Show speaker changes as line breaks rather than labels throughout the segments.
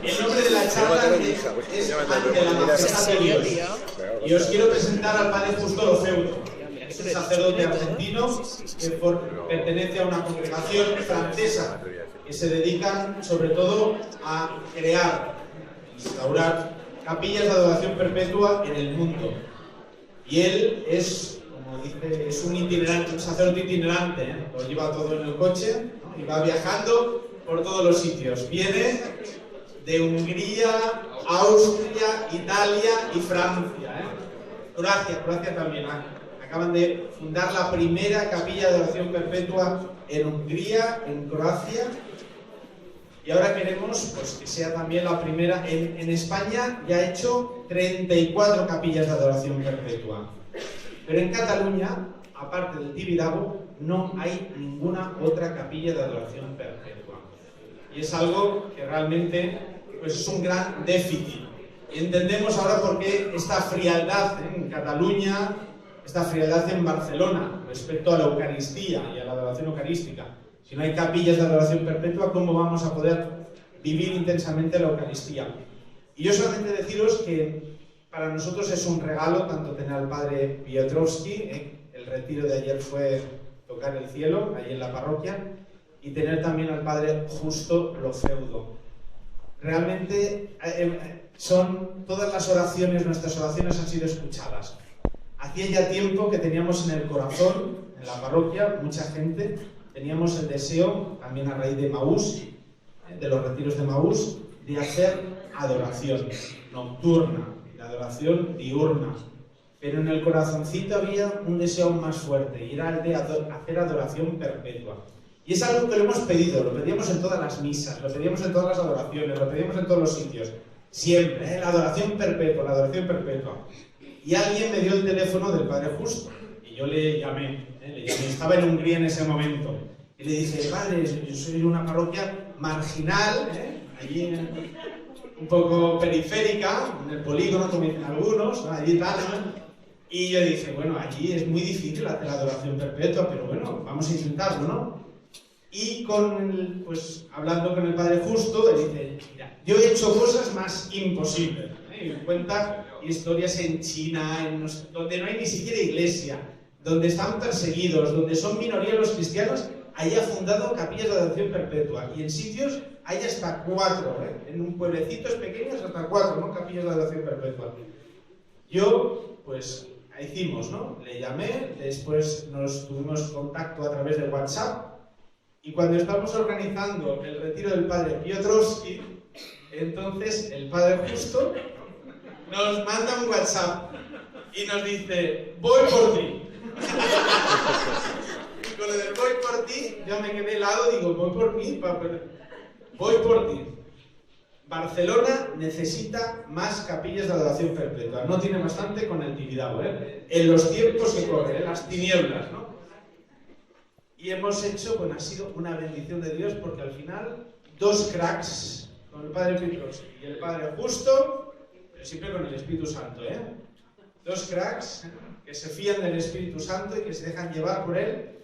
El nombre de la charla es Ante la majestad de Dios. Y os quiero presentar al padre Justo Lofeudo. Es un sacerdote argentino que pertenece a una congregación francesa que se dedican sobre todo a crear, instaurar capillas de adoración perpetua en el mundo. Y él es, como dice, es un itinerante, un sacerdote itinerante, ¿eh? Lo lleva todo en el coche, ¿no? Y va viajando por todos los sitios. Viene de Hungría, Austria, Italia y Francia, ¿eh? Croacia también. Acaban de fundar la primera capilla de adoración perpetua en Hungría, en Croacia. Y ahora queremos pues, que sea también la primera. En España ya ha hecho 34 capillas de adoración perpetua. Pero en Cataluña, aparte del Tibidabo, no hay ninguna otra capilla de adoración perpetua. Y es algo que realmente pues, es un gran déficit. Y entendemos ahora por qué esta frialdad en Cataluña, esta frialdad en Barcelona respecto a la Eucaristía y a la adoración eucarística. Si no hay capillas de adoración perpetua, ¿cómo vamos a poder vivir intensamente la Eucaristía? Y yo solamente deciros que para nosotros es un regalo tanto tener al padre Piotrowski, el retiro de ayer fue tocar el cielo, ahí en la parroquia, y tener también al padre Justo Lofeudo. Realmente son todas las oraciones, nuestras oraciones han sido escuchadas. Hacía ya tiempo que teníamos en el corazón, en la parroquia, mucha gente, teníamos el deseo, también a raíz de Maús, de los retiros de Maús, de hacer adoración nocturna, de adoración diurna. Pero en el corazoncito había un deseo más fuerte, y era el de hacer adoración perpetua. Y es algo que lo hemos pedido, lo pedíamos en todas las misas, lo pedíamos en todas las adoraciones, lo pedíamos en todos los sitios. Siempre, la adoración perpetua, la adoración perpetua. Y alguien me dio el teléfono del Padre Justo, y yo le llamé, estaba en Hungría en ese momento. Y le dije, padre, yo soy de una parroquia marginal, allí un poco periférica, en el polígono, como dicen algunos, ¿no? Allí tal, ¿no? Y yo dije, bueno, allí es muy difícil hacer la adoración perpetua, pero bueno, vamos a intentarlo, ¿no? Y pues, hablando con el Padre Justo, le dice, mira, yo he hecho cosas más imposibles. Y me cuenta historias en China, donde no hay ni siquiera iglesia, donde están perseguidos, donde son minoría los cristianos. Ahí ha fundado capillas de adoración perpetua. Y en sitios hay hasta 4, en un pueblecitos pequeños hasta 4, ¿no? Capillas de adoración perpetua. Yo, pues, hicimos, ¿no? Le llamé, después nos tuvimos contacto a través de WhatsApp. Y cuando estamos organizando el retiro del padre Piotrowski, entonces el Padre Justo nos manda un WhatsApp y nos dice, voy por ti. Y con lo del voy por ti, yo me quedé helado, digo, voy por mí, voy por ti. Barcelona necesita más capillas de adoración perpetua. No tiene bastante con el Tibidabo, en los tiempos que corren, las tinieblas, ¿no? Y hemos hecho, bueno, ha sido una bendición de Dios, porque al final, dos cracks, con el Padre Piotrowski y el Padre Justo, pero siempre con el Espíritu Santo, Dos cracks que se fían del Espíritu Santo y que se dejan llevar por él,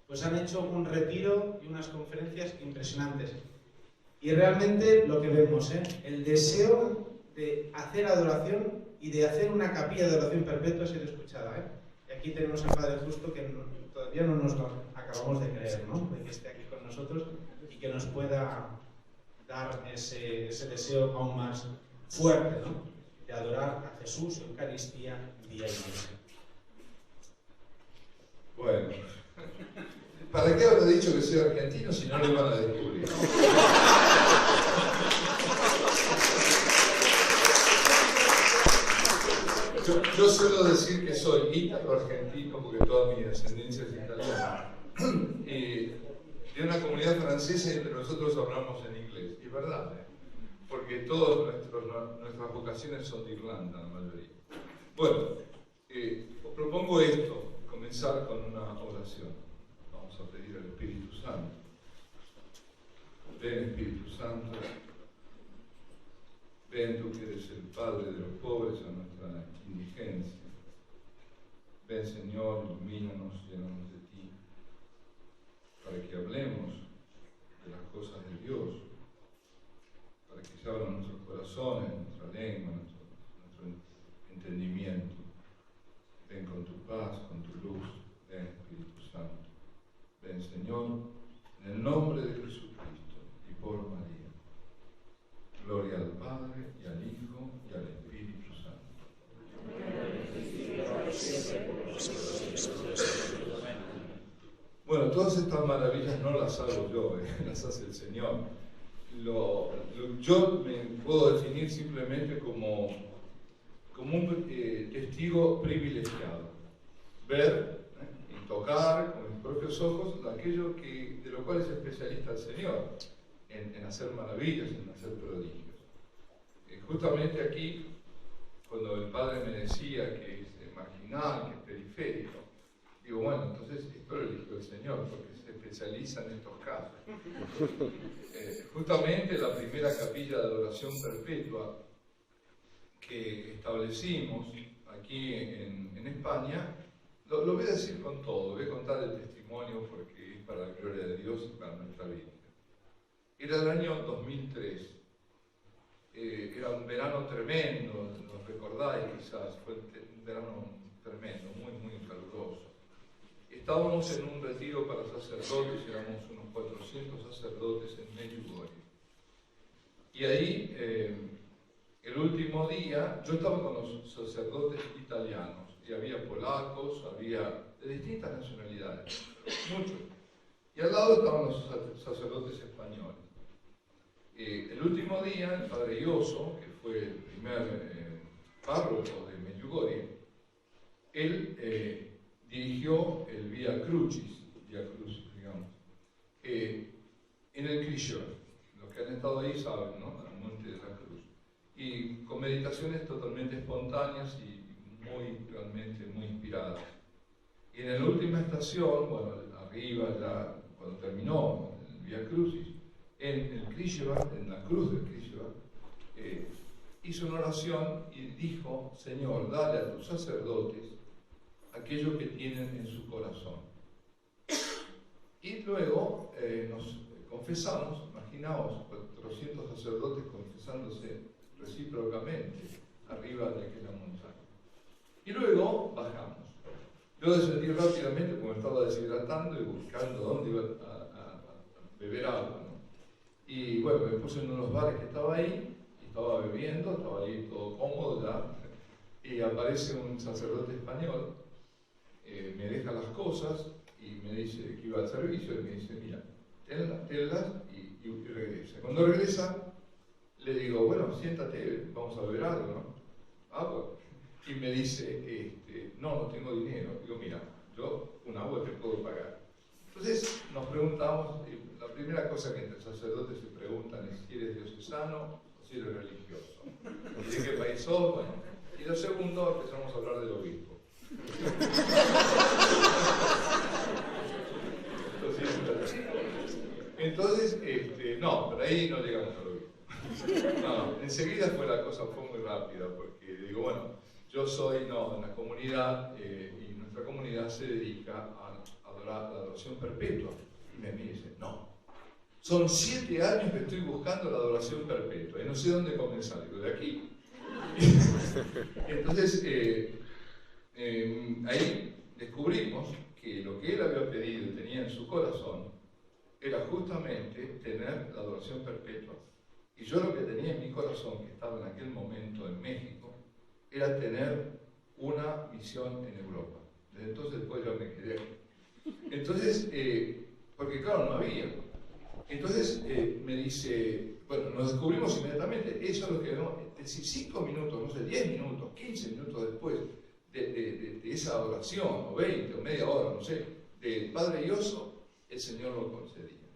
pues han hecho un retiro y unas conferencias impresionantes. Y realmente lo que vemos, el deseo de hacer adoración y de hacer una capilla de adoración perpetua ha sido escuchada, Y aquí tenemos al Padre Justo que todavía no nos lo acabamos de creer, ¿no? De que esté aquí con nosotros y que nos pueda dar ese deseo aún más fuerte, ¿no? De adorar a Jesús, Eucaristía, día y noche.
Bueno, ¿para qué habrá dicho que soy argentino si no le van a descubrir? Yo suelo decir que soy ítalo-argentino porque toda mi descendencia es italiana. De una comunidad francesa y entre nosotros hablamos en inglés. Y es verdad, porque todas nuestras vocaciones son de Irlanda, la mayoría. Bueno, os propongo esto, comenzar con una oración. Vamos a pedir al Espíritu Santo. Ven, Espíritu Santo. Ven, tú que eres el Padre de los pobres a nuestra indigencia. Ven, Señor, ilumínanos, llénanos de ti, para que hablemos de las se abran nuestros corazones, nuestra lengua, nuestro entendimiento. Ven con tu paz, con tu luz, ven Espíritu Santo. Ven Señor, en el nombre de Jesucristo y por María. Gloria al Padre, y al Hijo, y al Espíritu Santo. Bueno, todas estas maravillas no las hago yo, las hace el Señor. Yo me puedo definir simplemente como un testigo privilegiado. Ver y tocar con mis propios ojos aquello de lo cual es especialista el Señor, en hacer maravillas, en hacer prodigios. Justamente aquí, cuando el Padre me decía que es marginal, que es periférico, digo, bueno, entonces esto lo eligió el Señor, porque se especializa en estos casos. Justamente la primera capilla de adoración perpetua que establecimos aquí en España, lo voy a decir con todo, voy a contar el testimonio porque es para la gloria de Dios y para nuestra vida. Era el año 2003, era un verano tremendo, lo recordáis quizás, fue un verano tremendo, muy, muy caluroso. Estábamos en un retiro para sacerdotes, éramos unos 400 sacerdotes en Medjugorje. Y ahí, el último día, yo estaba con los sacerdotes italianos, y había polacos, había de distintas nacionalidades, muchos. Y al lado estaban los sacerdotes españoles. El último día, el padre Ioso, que fue el primer párroco de Medjugorje, él dirigió el Via Crucis, digamos, en el Cristo. Los que han estado ahí saben, ¿no? Al Monte de la Cruz. Y con meditaciones totalmente espontáneas y realmente muy inspiradas. Y en la última estación, bueno, arriba ya, cuando terminó el Via Crucis, en el Krishna, en la cruz del Krishna, hizo una oración y dijo: Señor, dale a tus sacerdotes aquello que tienen en su corazón. Y luego nos confesamos, imaginaos, 400 sacerdotes confesándose recíprocamente arriba de aquella montaña. Y luego bajamos. Yo descendí rápidamente porque me estaba deshidratando y buscando dónde iba a beber agua, ¿no? Y bueno, me puse en unos bares que estaba ahí, y estaba bebiendo, estaba ahí todo cómodo ya, y aparece un sacerdote español, me deja las cosas y me dice que iba al servicio y me dice: mira, tenlas y regresa. Cuando regresa, le digo: bueno, siéntate, vamos a beber algo, ¿no? Agua. Y me dice: no tengo dinero. Digo: mira, yo un agua te puedo pagar. Entonces nos preguntamos, la primera cosa que entre sacerdotes se preguntan es si eres diocesano o si eres religioso. ¿Y de qué país sos? Bueno, y lo segundo, empezamos a hablar del obispo. Entonces, no, pero ahí no llegamos al obispo. No, enseguida la cosa fue muy rápida, porque digo, bueno, yo soy en la comunidad, y nuestra comunidad se dedica a adorar la adoración perpetua. Y me dice: no, son 7 años que estoy buscando la adoración perpetua, y no sé dónde comenzar. Digo: de aquí. Entonces, ahí descubrimos que lo que él había pedido y tenía en su corazón era justamente tener la adoración perpetua. Y yo lo que tenía en mi corazón, que estaba en aquel momento en México, era tener una misión en Europa. Desde entonces después yo me quedé aquí. Entonces, porque claro, no había. Entonces me dice, bueno, nos descubrimos inmediatamente, eso es lo que no, es decir, 5 minutos, no sé, 10 minutos, 15 minutos después de esa adoración, o 20, o media hora, no sé, del Padre Ioso, el Señor lo concedía.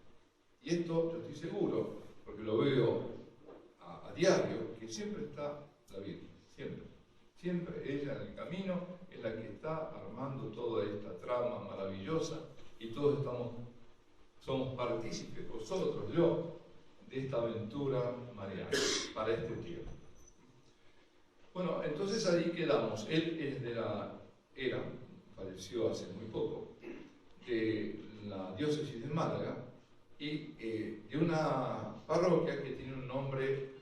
Y esto yo estoy seguro, porque lo veo a diario, que siempre está la Virgen, siempre ella en el camino es la que está armando toda esta trama maravillosa, y todos somos partícipes, vosotros, yo, de esta aventura mariana para este tiempo. Bueno, entonces ahí quedamos. Él es falleció hace muy poco, de la diócesis de Málaga, y de una parroquia que tiene un nombre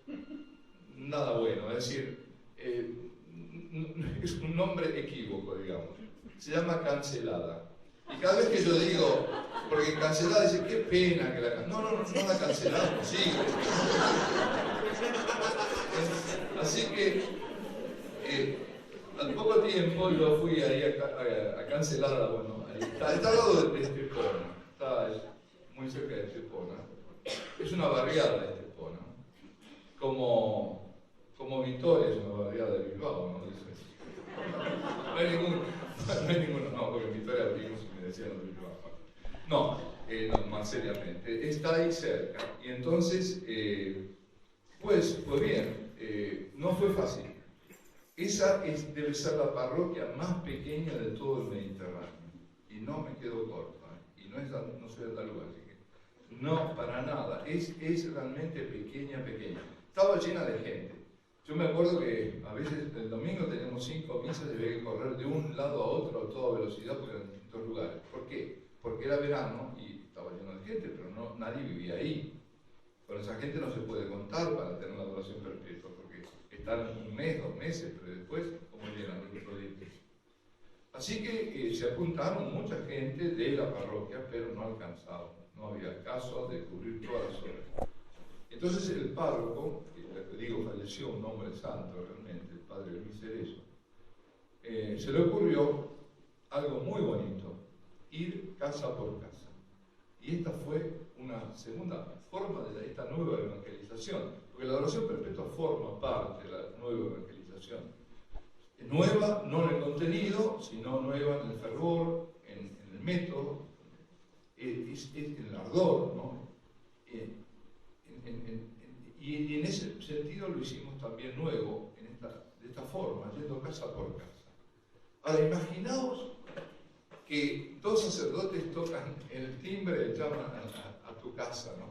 nada bueno, es decir, es un nombre equívoco, digamos. Se llama Cancelada. Y cada vez que yo digo, porque Cancelada dice, qué pena que la no la cancelamos, sí. Así que al poco tiempo yo fui ahí a Cancelada, bueno, está al lado de Estepona, está muy cerca de Estepona. Es una barriada de Estepona, como Vitoria es una barriada de Bilbao, ¿no? Dice. No hay ninguno, no, porque en Vitoria vivimos y me decían los Bilbao. No, más seriamente, está ahí cerca. Y entonces, pues bien, no fue fácil. Esa debe ser la parroquia más pequeña de todo el Mediterráneo. Y no me quedo corto, ¿eh? Y no soy andaluz, así que no, para nada. Es realmente pequeña. Estaba llena de gente. Yo me acuerdo que a veces el domingo teníamos 5 misas y había que correr de un lado a otro a toda velocidad porque eran distintos lugares. ¿Por qué? Porque era verano y estaba lleno de gente, pero nadie vivía ahí. Con esa gente no se puede contar para tener la adoración perpetua, porque están un mes, 2 meses, pero después, ¿cómo llegan los proyectos? Así que se apuntaron mucha gente de la parroquia, pero no alcanzaban. No había caso de cubrir todas las horas. Entonces el párroco, que digo, falleció, un hombre santo realmente, el padre Luis Cerezo, se le ocurrió algo muy bonito, ir casa por casa. Y esta fue una segunda forma de esta nueva evangelización, porque la adoración perpetua forma parte de la nueva evangelización. Nueva no en el contenido, sino nueva en el fervor, en el método, es en el ardor, ¿no? Y en ese sentido lo hicimos también nuevo, de esta forma, yendo casa por casa. Ahora, imaginaos que 2 sacerdotes tocan el timbre y llaman a tu casa, ¿no?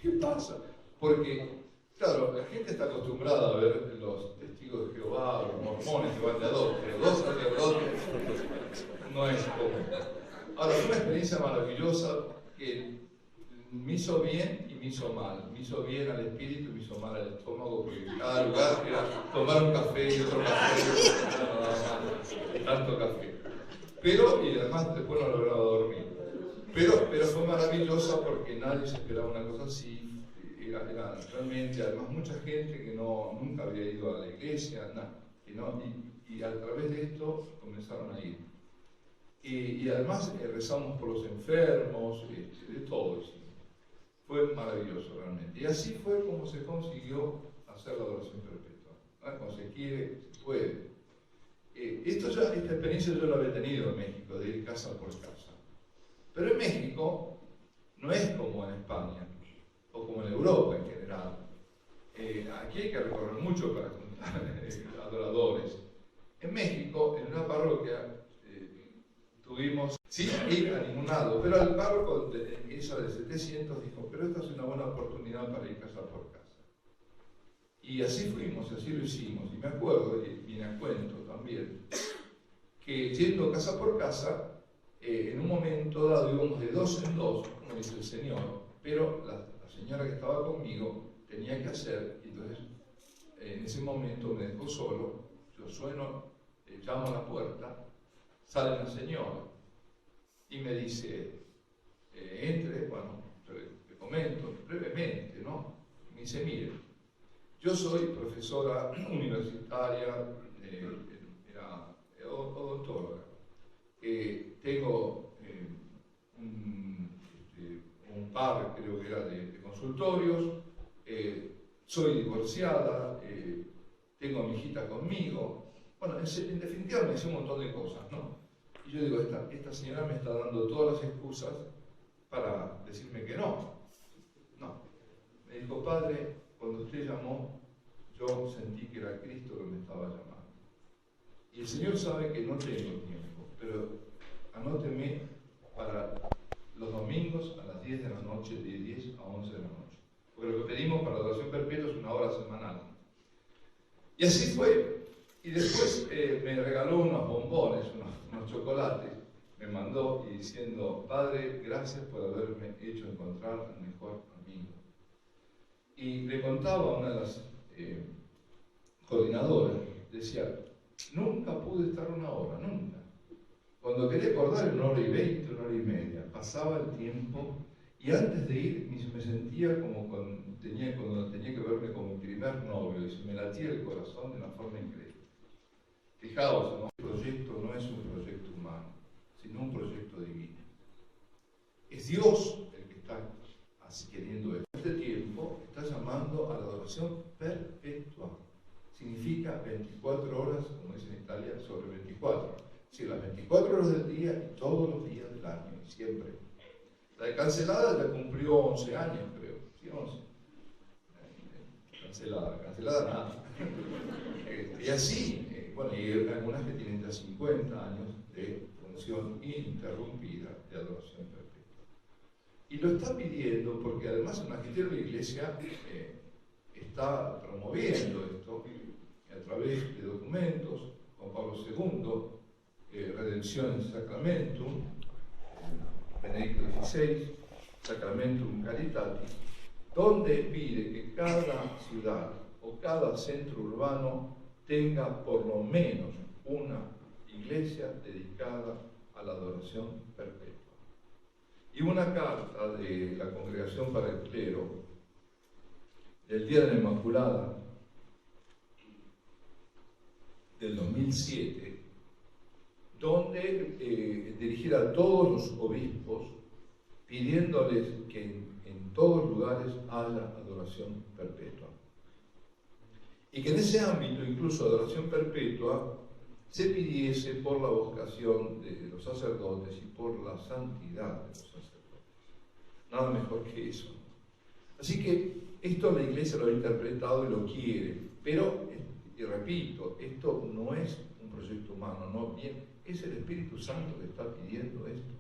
¿Qué pasa? Porque, claro, la gente está acostumbrada a ver los testigos de Jehová, los mormones que van de a 2, pero 2 sacerdotes no es común. Ahora, fue una experiencia maravillosa que me hizo bien y me hizo mal. Me hizo bien al espíritu y me hizo mal al estómago, porque cada lugar era tomar un café y otro café, no daba mal, tanto café. Pero, y además después no lograba dormir. Pero fue maravillosa porque nadie se esperaba una cosa así. Era realmente, además, mucha gente que nunca había ido a la iglesia, nada. Y a través de esto comenzaron a ir. Y además rezamos por los enfermos, de todo. Fue maravilloso realmente. Y así fue como se consiguió hacer la adoración perpetua. Cuando se quiere, se puede. Esta experiencia yo la había tenido en México, de ir casa por casa. Pero en México no es como en España, o como en Europa en general. Aquí hay que recorrer mucho para juntar adoradores. En México, en una parroquia, tuvimos, sin ir a ningún lado, pero el párroco esa de 700 dijo, pero esta es una buena oportunidad para ir casa por casa. Y así fuimos, así lo hicimos. Y me acuerdo, y viene a cuento también, que yendo casa por casa, en un momento dado íbamos de 2 en 2, como dice el Señor, pero la señora que estaba conmigo tenía que hacer, y entonces en ese momento me dejó solo, yo sueno, llamo a la puerta, sale la señora y me dice, entre, bueno, yo le comento brevemente, ¿no? Me dice, mire, yo soy profesora universitaria, era odontóloga, tengo un par, creo que era de consultorios, soy divorciada, tengo a mi hijita conmigo. Bueno, en definitiva me dice un montón de cosas, ¿no? Y yo digo, esta señora me está dando todas las excusas para decirme que no. No. Me dijo, padre, cuando usted llamó, yo sentí que era Cristo que me estaba llamando. Y el Señor sabe que no tengo tiempo, pero anóteme para los domingos a las 10 de la noche, de 10 a 11 de la noche. Porque lo que pedimos para la adoración perpetua es 1 hora semanal. Y así fue. Y después me regaló unos bombones, unos chocolates, me mandó y diciendo, padre, gracias por haberme hecho encontrar al mejor amigo. Y le contaba a una de las coordinadora, decía, nunca pude estar una hora, nunca. Cuando quería acordar, 1h20, 1h30, pasaba el tiempo y antes de ir me sentía como cuando tenía que verme como mi primer novio, y se me latía el corazón de una forma increíble. Fijaos, ¿no? El proyecto no es un proyecto humano, sino un proyecto divino. Es Dios el que está así queriendo esto. Este tiempo está llamando a la adoración perpetua. Significa 24 horas, como dice en Italia, sobre 24. Sí, las 24 horas del día y todos los días del año, y siempre. La de Cancelada ya cumplió 11 años, creo. Sí, 11. Cancelada nada. Y así, bueno, y hay algunas que tienen ya 50 años de función ininterrumpida de adoración perpetua. Y lo está pidiendo porque además el magisterio de la Iglesia está promoviendo esto a través de documentos. Juan Pablo II, Redención Sacramentum, Benedicto XVI, Sacramentum Caritatis, donde pide que cada ciudad o cada centro urbano tenga por lo menos una iglesia dedicada a la adoración perpetua. Y una carta de la Congregación para el Clero del Día de la Inmaculada del 2007, donde dirigir a todos los obispos pidiéndoles que en todos lugares haya adoración perpetua. Y que en ese ámbito, incluso adoración perpetua, se pidiese por la vocación de los sacerdotes y por la santidad de los sacerdotes. Nada mejor que eso. Así que esto la Iglesia lo ha interpretado y lo quiere, pero, y repito, esto no es un proyecto humano, no bien, es el Espíritu Santo que está pidiendo esto.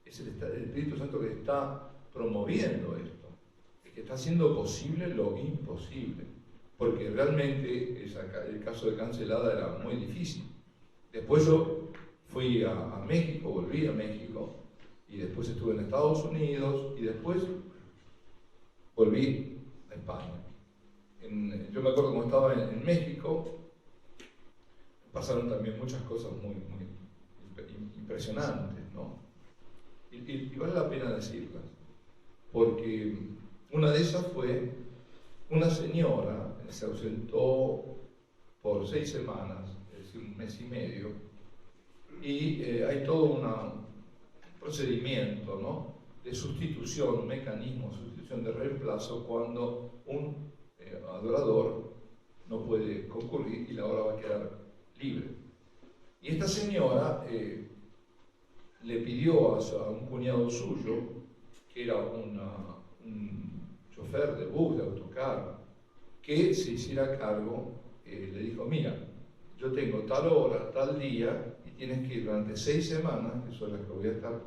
Es el Espíritu Santo que está promoviendo esto, el que está haciendo posible lo imposible, porque realmente el caso de Cancelada era muy difícil. Después yo fui a México, volví a México, y después estuve en Estados Unidos, y después volví a España. Yo me acuerdo cuando estaba en México, pasaron también muchas cosas muy impresionantes, ¿no? Y vale la pena decirlas, porque una de esas fue una señora que se ausentó por 6 semanas, es decir, 1 mes y medio, y hay todo un procedimiento, ¿no?, de sustitución, un mecanismo de sustitución de reemplazo cuando un adorador no puede concurrir y la hora va a quedar libre. Y esta señora le pidió a un cuñado suyo, que era un chofer de bus, de autocar, que se hiciera cargo. Le dijo, mira, yo tengo tal hora, tal día, y tienes que ir durante 6 semanas, que son las que voy a estar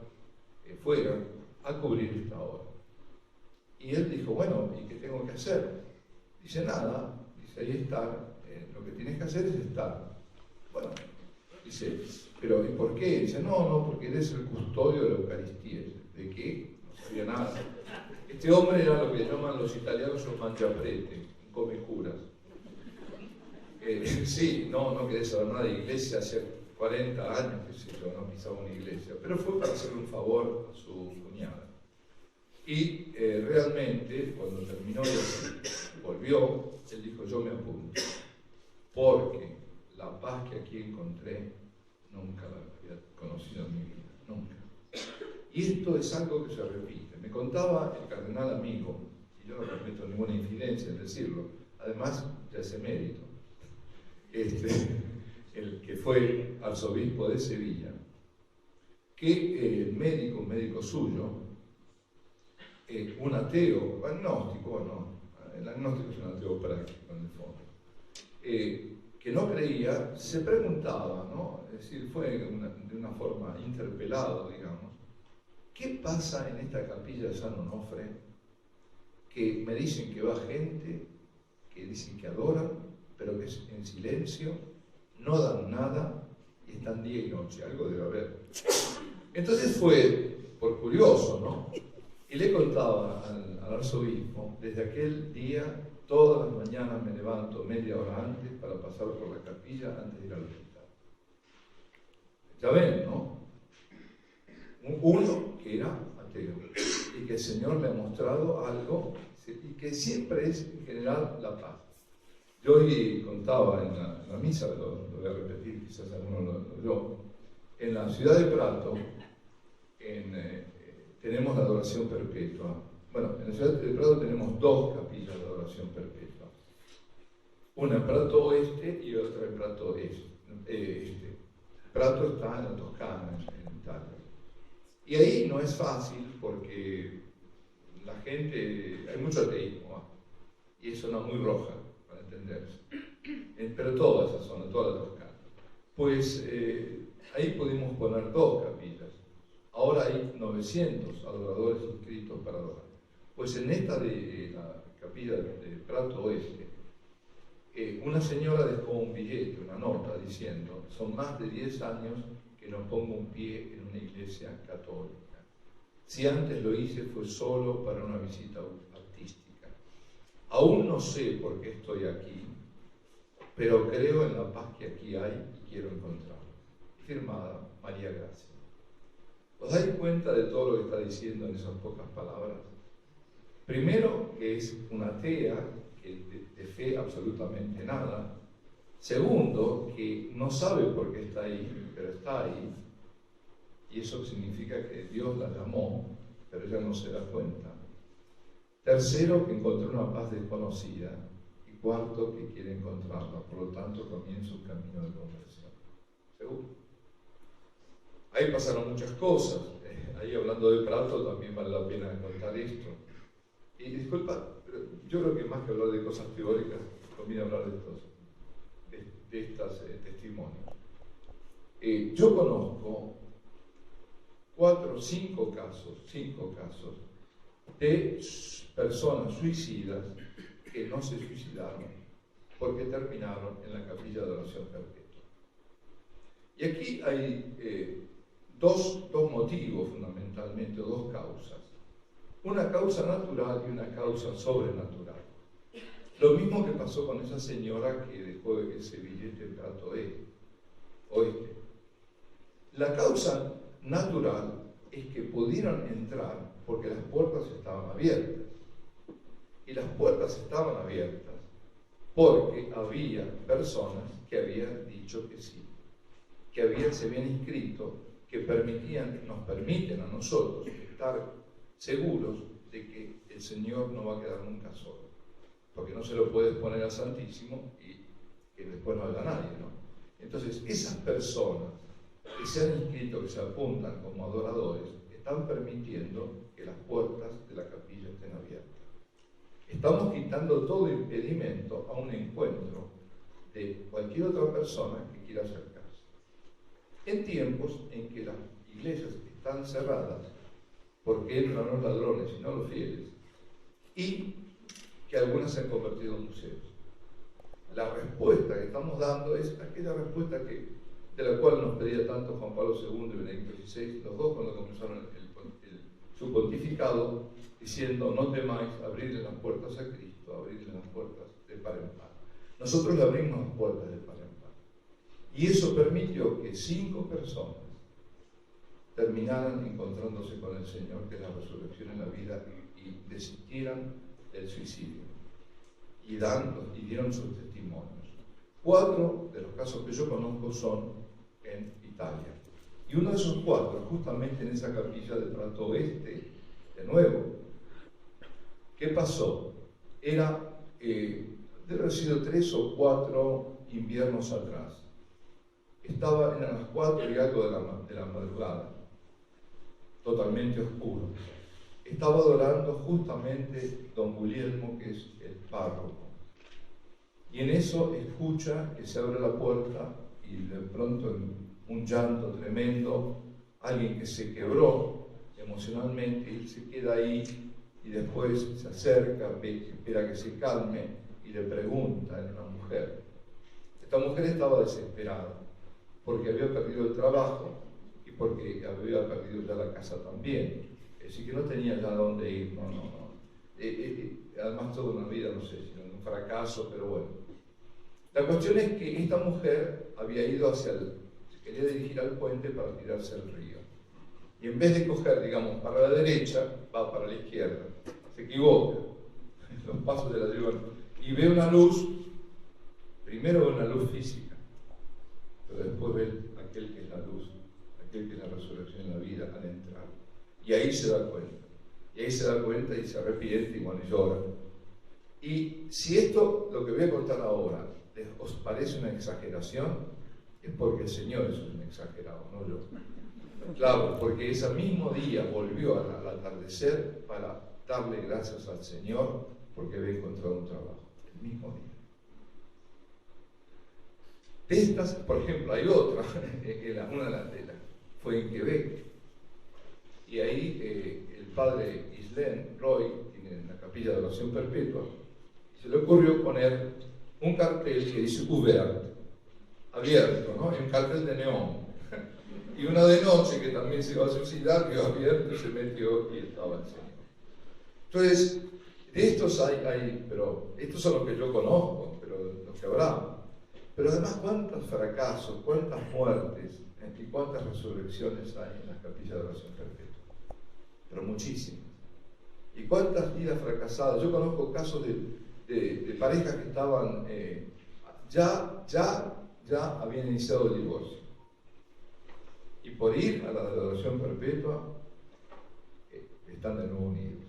fuera, a cubrir esta hora. Y él dijo, bueno, ¿y qué tengo que hacer? Dice, nada, dice, ahí está, lo que tienes que hacer es estar. Bueno, dice, pero ¿y por qué? Dice, no, porque eres el custodio de la Eucaristía. ¿De qué? No sabía nada. Este hombre era lo que llaman los italianos un mangiaprete, un come curas. Sí, no quería saber nada de iglesia, hace 40 años, que sé yo, no pisaba una iglesia, pero fue para hacerle un favor a su cuñada. Y realmente, cuando terminó y volvió, él dijo, yo me apunto, porque la paz que aquí encontré, nunca la había conocido en mi vida, nunca. Y esto es algo que se repite. Me contaba el cardenal amigo, y yo no cometo ninguna infidencia en decirlo, además ya es emérito, el que fue arzobispo de Sevilla, que un médico suyo, un ateo, agnóstico, no, el agnóstico es un ateo práctico en el fondo, que no creía, se preguntaba, ¿no? Es decir, fue de una forma interpelado, digamos, ¿qué pasa en esta capilla de San Onofre? Que me dicen que va gente, que dicen que adoran, pero que es en silencio, no dan nada y están día y noche, algo debe haber. Entonces fue, por curioso, ¿no? Y le contaba al arzobispo, desde aquel día todas las mañanas me levanto media hora antes para pasar por la capilla antes de ir al hospital. Ya ven, ¿no? Uno que era ateo y que el Señor le ha mostrado algo y que siempre es en general la paz. Yo hoy contaba en la misa, lo voy a repetir, quizás alguno lo oyó, en la ciudad de Prato tenemos la adoración perpetua. Bueno, en la ciudad de Prato tenemos dos capillas de adoración perpetua. Una en Prato Oeste y otra en Prato Este. Prato está en la Toscana, en Italia. Y ahí no es fácil porque la gente, hay mucho ateísmo, ¿no? Y es zona muy roja, para entenderse. Pero toda esa zona, toda la Toscana. Pues ahí pudimos poner dos capillas. Ahora hay 900 adoradores inscritos para adorar. Pues en esta de la capilla de Prato Oeste, una señora dejó un billete, una nota, diciendo: son más de 10 años que no pongo un pie en una iglesia católica. Si antes lo hice fue solo para una visita artística. Aún no sé por qué estoy aquí, pero creo en la paz que aquí hay y quiero encontrarla. Firmada María Gracia. ¿Os dais cuenta de todo lo que está diciendo en esas pocas palabras? Primero, que es una atea, que de fe absolutamente nada. Segundo, que no sabe por qué está ahí, pero está ahí. Y eso significa que Dios la llamó, pero ella no se da cuenta. Tercero, que encontró una paz desconocida. Y cuarto, que quiere encontrarla. Por lo tanto, comienza un camino de conversión. Seguro. Ahí pasaron muchas cosas. Ahí, hablando de Prato, también vale la pena contar esto. Y disculpa, pero yo creo que más que hablar de cosas teóricas, conviene hablar de estos testimonios. Yo conozco 5 casos de personas suicidas que no se suicidaron porque terminaron en la capilla de oración perpetua. Y aquí hay dos motivos fundamentalmente, o dos causas. Una causa natural y una causa sobrenatural. Lo mismo que pasó con esa señora que dejó ese billete en Prato Oeste. La causa natural es que pudieron entrar porque las puertas estaban abiertas. Y las puertas estaban abiertas porque había personas que habían dicho que sí, que se habían inscrito, que nos permiten a nosotros estar seguros de que el Señor no va a quedar nunca solo, porque no se lo puedes poner al Santísimo y que después no haya nadie, ¿no? Entonces, esas personas que se han inscrito, que se apuntan como adoradores, están permitiendo que las puertas de la capilla estén abiertas. Estamos quitando todo impedimento a un encuentro de cualquier otra persona que quiera acercarse. En tiempos en que las iglesias están cerradas, porque entran los ladrones y no los fieles, y que algunas se han convertido en museos. La respuesta que estamos dando es aquella respuesta de la cual nos pedía tanto Juan Pablo II y Benedicto XVI, los dos cuando comenzaron su pontificado, diciendo: no temáis, abrirle las puertas a Cristo, abrirle las puertas de par en par. Nosotros le abrimos las puertas de par en par. Y eso permitió que 5 personas terminaran encontrándose con el Señor, que es la resurrección en la vida, y desistieran del suicidio. Y dieron sus testimonios. 4 de los casos que yo conozco son en Italia. Y uno de esos 4, justamente en esa capilla de Prato Oeste, de nuevo. ¿Qué pasó? Debe haber sido 3 o 4 inviernos atrás. Eran las 4 y algo de la madrugada, totalmente oscuro. Estaba adorando justamente don Guglielmo, que es el párroco. Y en eso escucha que se abre la puerta y de pronto, en un llanto tremendo, alguien que se quebró emocionalmente, y se queda ahí y después se acerca, espera que se calme y le pregunta, era una mujer. Esta mujer estaba desesperada porque había perdido el trabajo y porque había perdido ya la casa también. Es decir, que no tenía ya dónde ir, no. además toda una vida, no sé, si un fracaso, pero bueno. La cuestión es que esta mujer había ido se quería dirigir al puente para tirarse al río. Y en vez de coger, digamos, para la derecha, va para la izquierda. Se equivoca. Los pasos de la llevan. Y ve una luz, primero ve una luz física, pero después ve aquel que es la luz, aquel que es la resurrección en la vida al entrar. Y ahí se da cuenta. Y ahí se da cuenta y se arrepiente y bueno, llora. Y si esto, lo que voy a contar ahora, os parece una exageración, es porque el Señor es un exagerado, no yo. Claro, porque ese mismo día volvió al atardecer para darle gracias al Señor porque había encontrado un trabajo. El mismo día. De estas, por ejemplo, hay otra, una de las fue en Quebec. Y ahí el padre Islen Roy, en la capilla de oración perpetua, se le ocurrió poner un cartel que dice Ouvert, abierto, ¿no? Un cartel de neón. Y una de noche, que también se iba a suicidar, vio abierto, se metió y estaba el Señor. Entonces, de estos hay, pero estos son los que yo conozco, pero los que habrá. Pero además, cuántos fracasos, cuántas muertes y cuántas resurrecciones hay en las capillas de oración perpetua. Pero muchísimas. Y cuántas vidas fracasadas. Yo conozco casos de parejas que estaban, ya habían iniciado el divorcio. Y por ir a la adoración perpetua, están de nuevo unidos.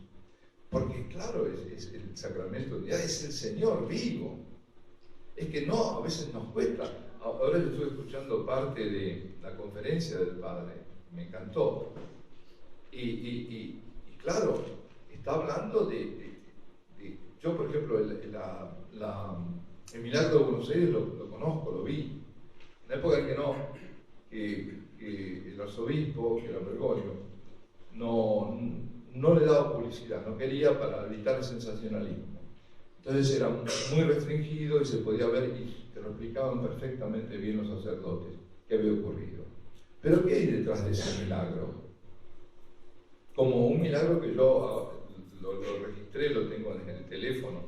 Porque claro, es el sacramento, ya es el Señor vivo. Es que no, a veces nos cuesta. Ahora yo estuve escuchando parte de la conferencia del Padre, me encantó. Y claro, está hablando yo por ejemplo, el milagro de Buenos Aires lo conozco, lo vi. En la época en que el arzobispo, que era Bergoglio, no le daba publicidad, no quería para evitar el sensacionalismo. Entonces era muy restringido y se podía ver y te lo explicaban perfectamente bien los sacerdotes qué había ocurrido. Pero ¿qué hay detrás de ese milagro? Como un milagro que yo lo registré, lo tengo en el teléfono,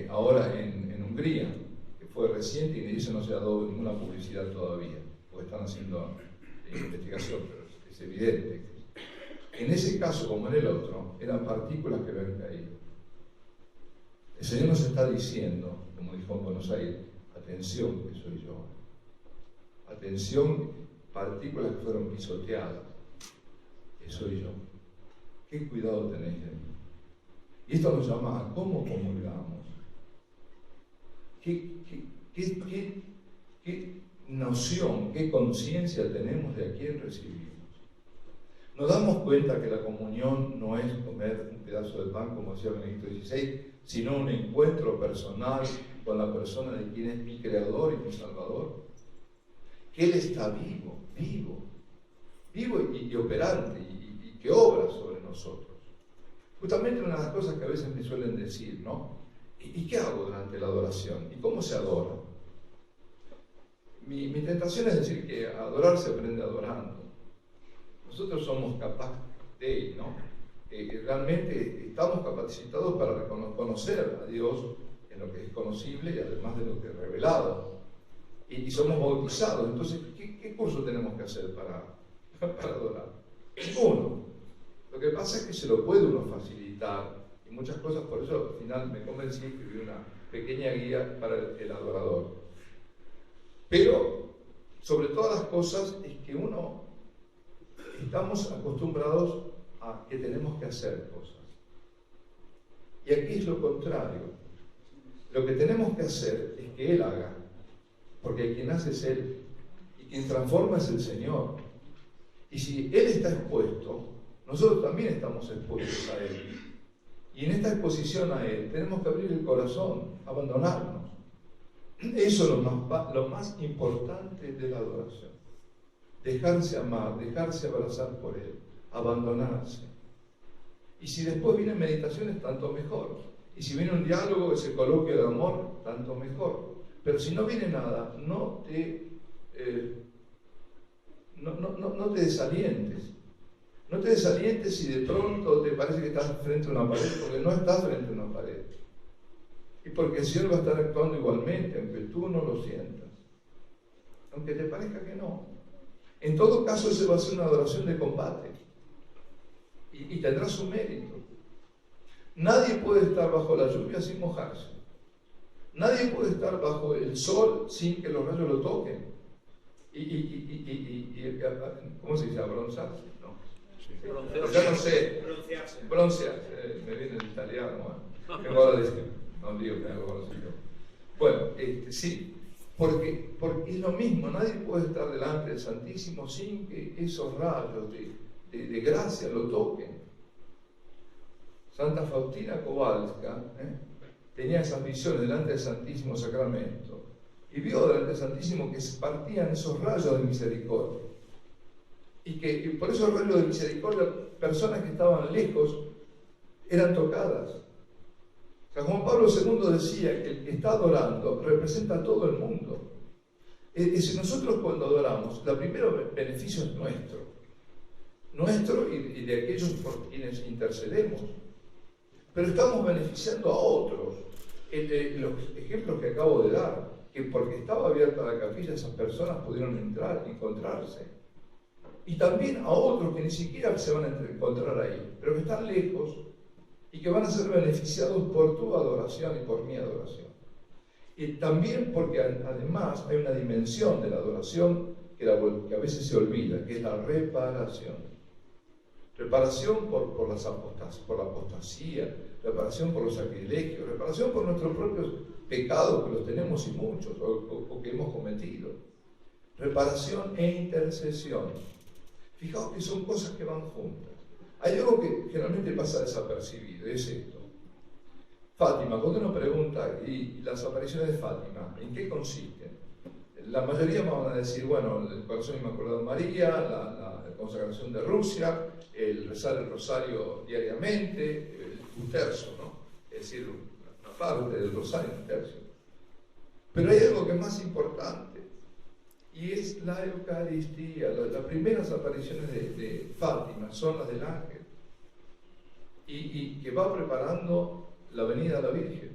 ahora en Hungría, que fue reciente y eso no se ha dado ninguna publicidad todavía, porque están haciendo investigación, pero es evidente. En ese caso, como en el otro, eran partículas que habían caído. El Señor nos está diciendo, como dijo en Buenos Aires, atención, que soy yo. Atención, partículas que fueron pisoteadas, que soy yo. ¿Qué cuidado tenéis de mí? Y esto nos llama a cómo comulgamos. ¿Qué noción, qué conciencia tenemos de a quién recibimos? Nos damos cuenta que la comunión no es comer un pedazo de pan, como decía Benedicto XVI, sino un encuentro personal con la persona de quien es mi Creador y mi Salvador. Que Él está vivo y operante y que obra sobre nosotros. Justamente una de las cosas que a veces me suelen decir, ¿no? ¿Y qué hago durante la adoración? ¿Y cómo se adora? Mi tentación es decir que adorar se aprende adorando. Nosotros somos capaces de, ¿no? Realmente estamos capacitados para conocer a Dios en lo que es conocible y además de lo que es revelado. Y somos bautizados. Entonces, ¿qué curso tenemos que hacer para adorar? Ninguno. Lo que pasa es que se lo puede uno facilitar y muchas cosas, por eso al final me convencí y escribí una pequeña guía para el adorador. Pero, sobre todas las cosas, es que estamos acostumbrados a que tenemos que hacer cosas. Y aquí es lo contrario. Lo que tenemos que hacer es que Él haga, porque quien hace es Él, y quien transforma es el Señor. Y si Él está expuesto, nosotros también estamos expuestos a Él. Y en esta exposición a Él tenemos que abrir el corazón, abandonarnos. Eso es lo más importante de la adoración. Dejarse amar, dejarse abrazar por Él, abandonarse. Y si después vienen meditaciones, tanto mejor. Y si viene un diálogo, ese coloquio de amor, tanto mejor. Pero si no viene nada, no te desalientes. No te desalientes si de pronto te parece que estás frente a una pared, porque no estás frente a una pared. Y porque el Señor va a estar actuando igualmente, aunque tú no lo sientas. Aunque te parezca que no. En todo caso, ese va a ser una adoración de combate. Y tendrá su mérito. Nadie puede estar bajo la lluvia sin mojarse. Nadie puede estar bajo el sol sin que los rayos lo toquen. ¿Cómo se dice? ¿Bronzarse? No. Sí. Ya no sé. Broncearse. Me viene el italiano. Tengo ahora de no digo que algo conocido. Bueno, sí. Porque es lo mismo. Nadie puede estar delante del Santísimo sin que esos rayos de gracia lo toquen. Santa Faustina Kowalska tenía esas visiones delante del Santísimo Sacramento y vio delante del Santísimo que se partían esos rayos de misericordia y que por esos rayos de misericordia personas que estaban lejos eran tocadas. San Juan Pablo II decía que el que está adorando representa a todo el mundo. Si nosotros cuando adoramos, el primer beneficio es nuestro y de aquellos por quienes intercedemos. Pero estamos beneficiando a otros. Los ejemplos que acabo de dar, que porque estaba abierta la capilla, esas personas pudieron entrar y encontrarse. Y también a otros que ni siquiera se van a encontrar ahí, pero que están lejos y que van a ser beneficiados por tu adoración y por mi adoración. Y también porque además hay una dimensión de la adoración que a veces se olvida, que es la reparación. Reparación por la apostasía, reparación por los sacrilegios, reparación por nuestros propios pecados, que los tenemos y muchos, o que hemos cometido. Reparación e intercesión. Fijaos que son cosas que van juntas. Hay algo que generalmente pasa desapercibido, es esto. Fátima, cuando uno pregunta, ¿y las apariciones de Fátima, en qué consisten? La mayoría van a decir, bueno, el corazón inmaculado de María, la consagración de Rusia, el rezar el rosario diariamente, un tercio, ¿no? Es decir, una parte del rosario, un tercio. Pero hay algo que es más importante, y es la Eucaristía. Las primeras apariciones de Fátima son las del ángel, y que va preparando la venida a la Virgen.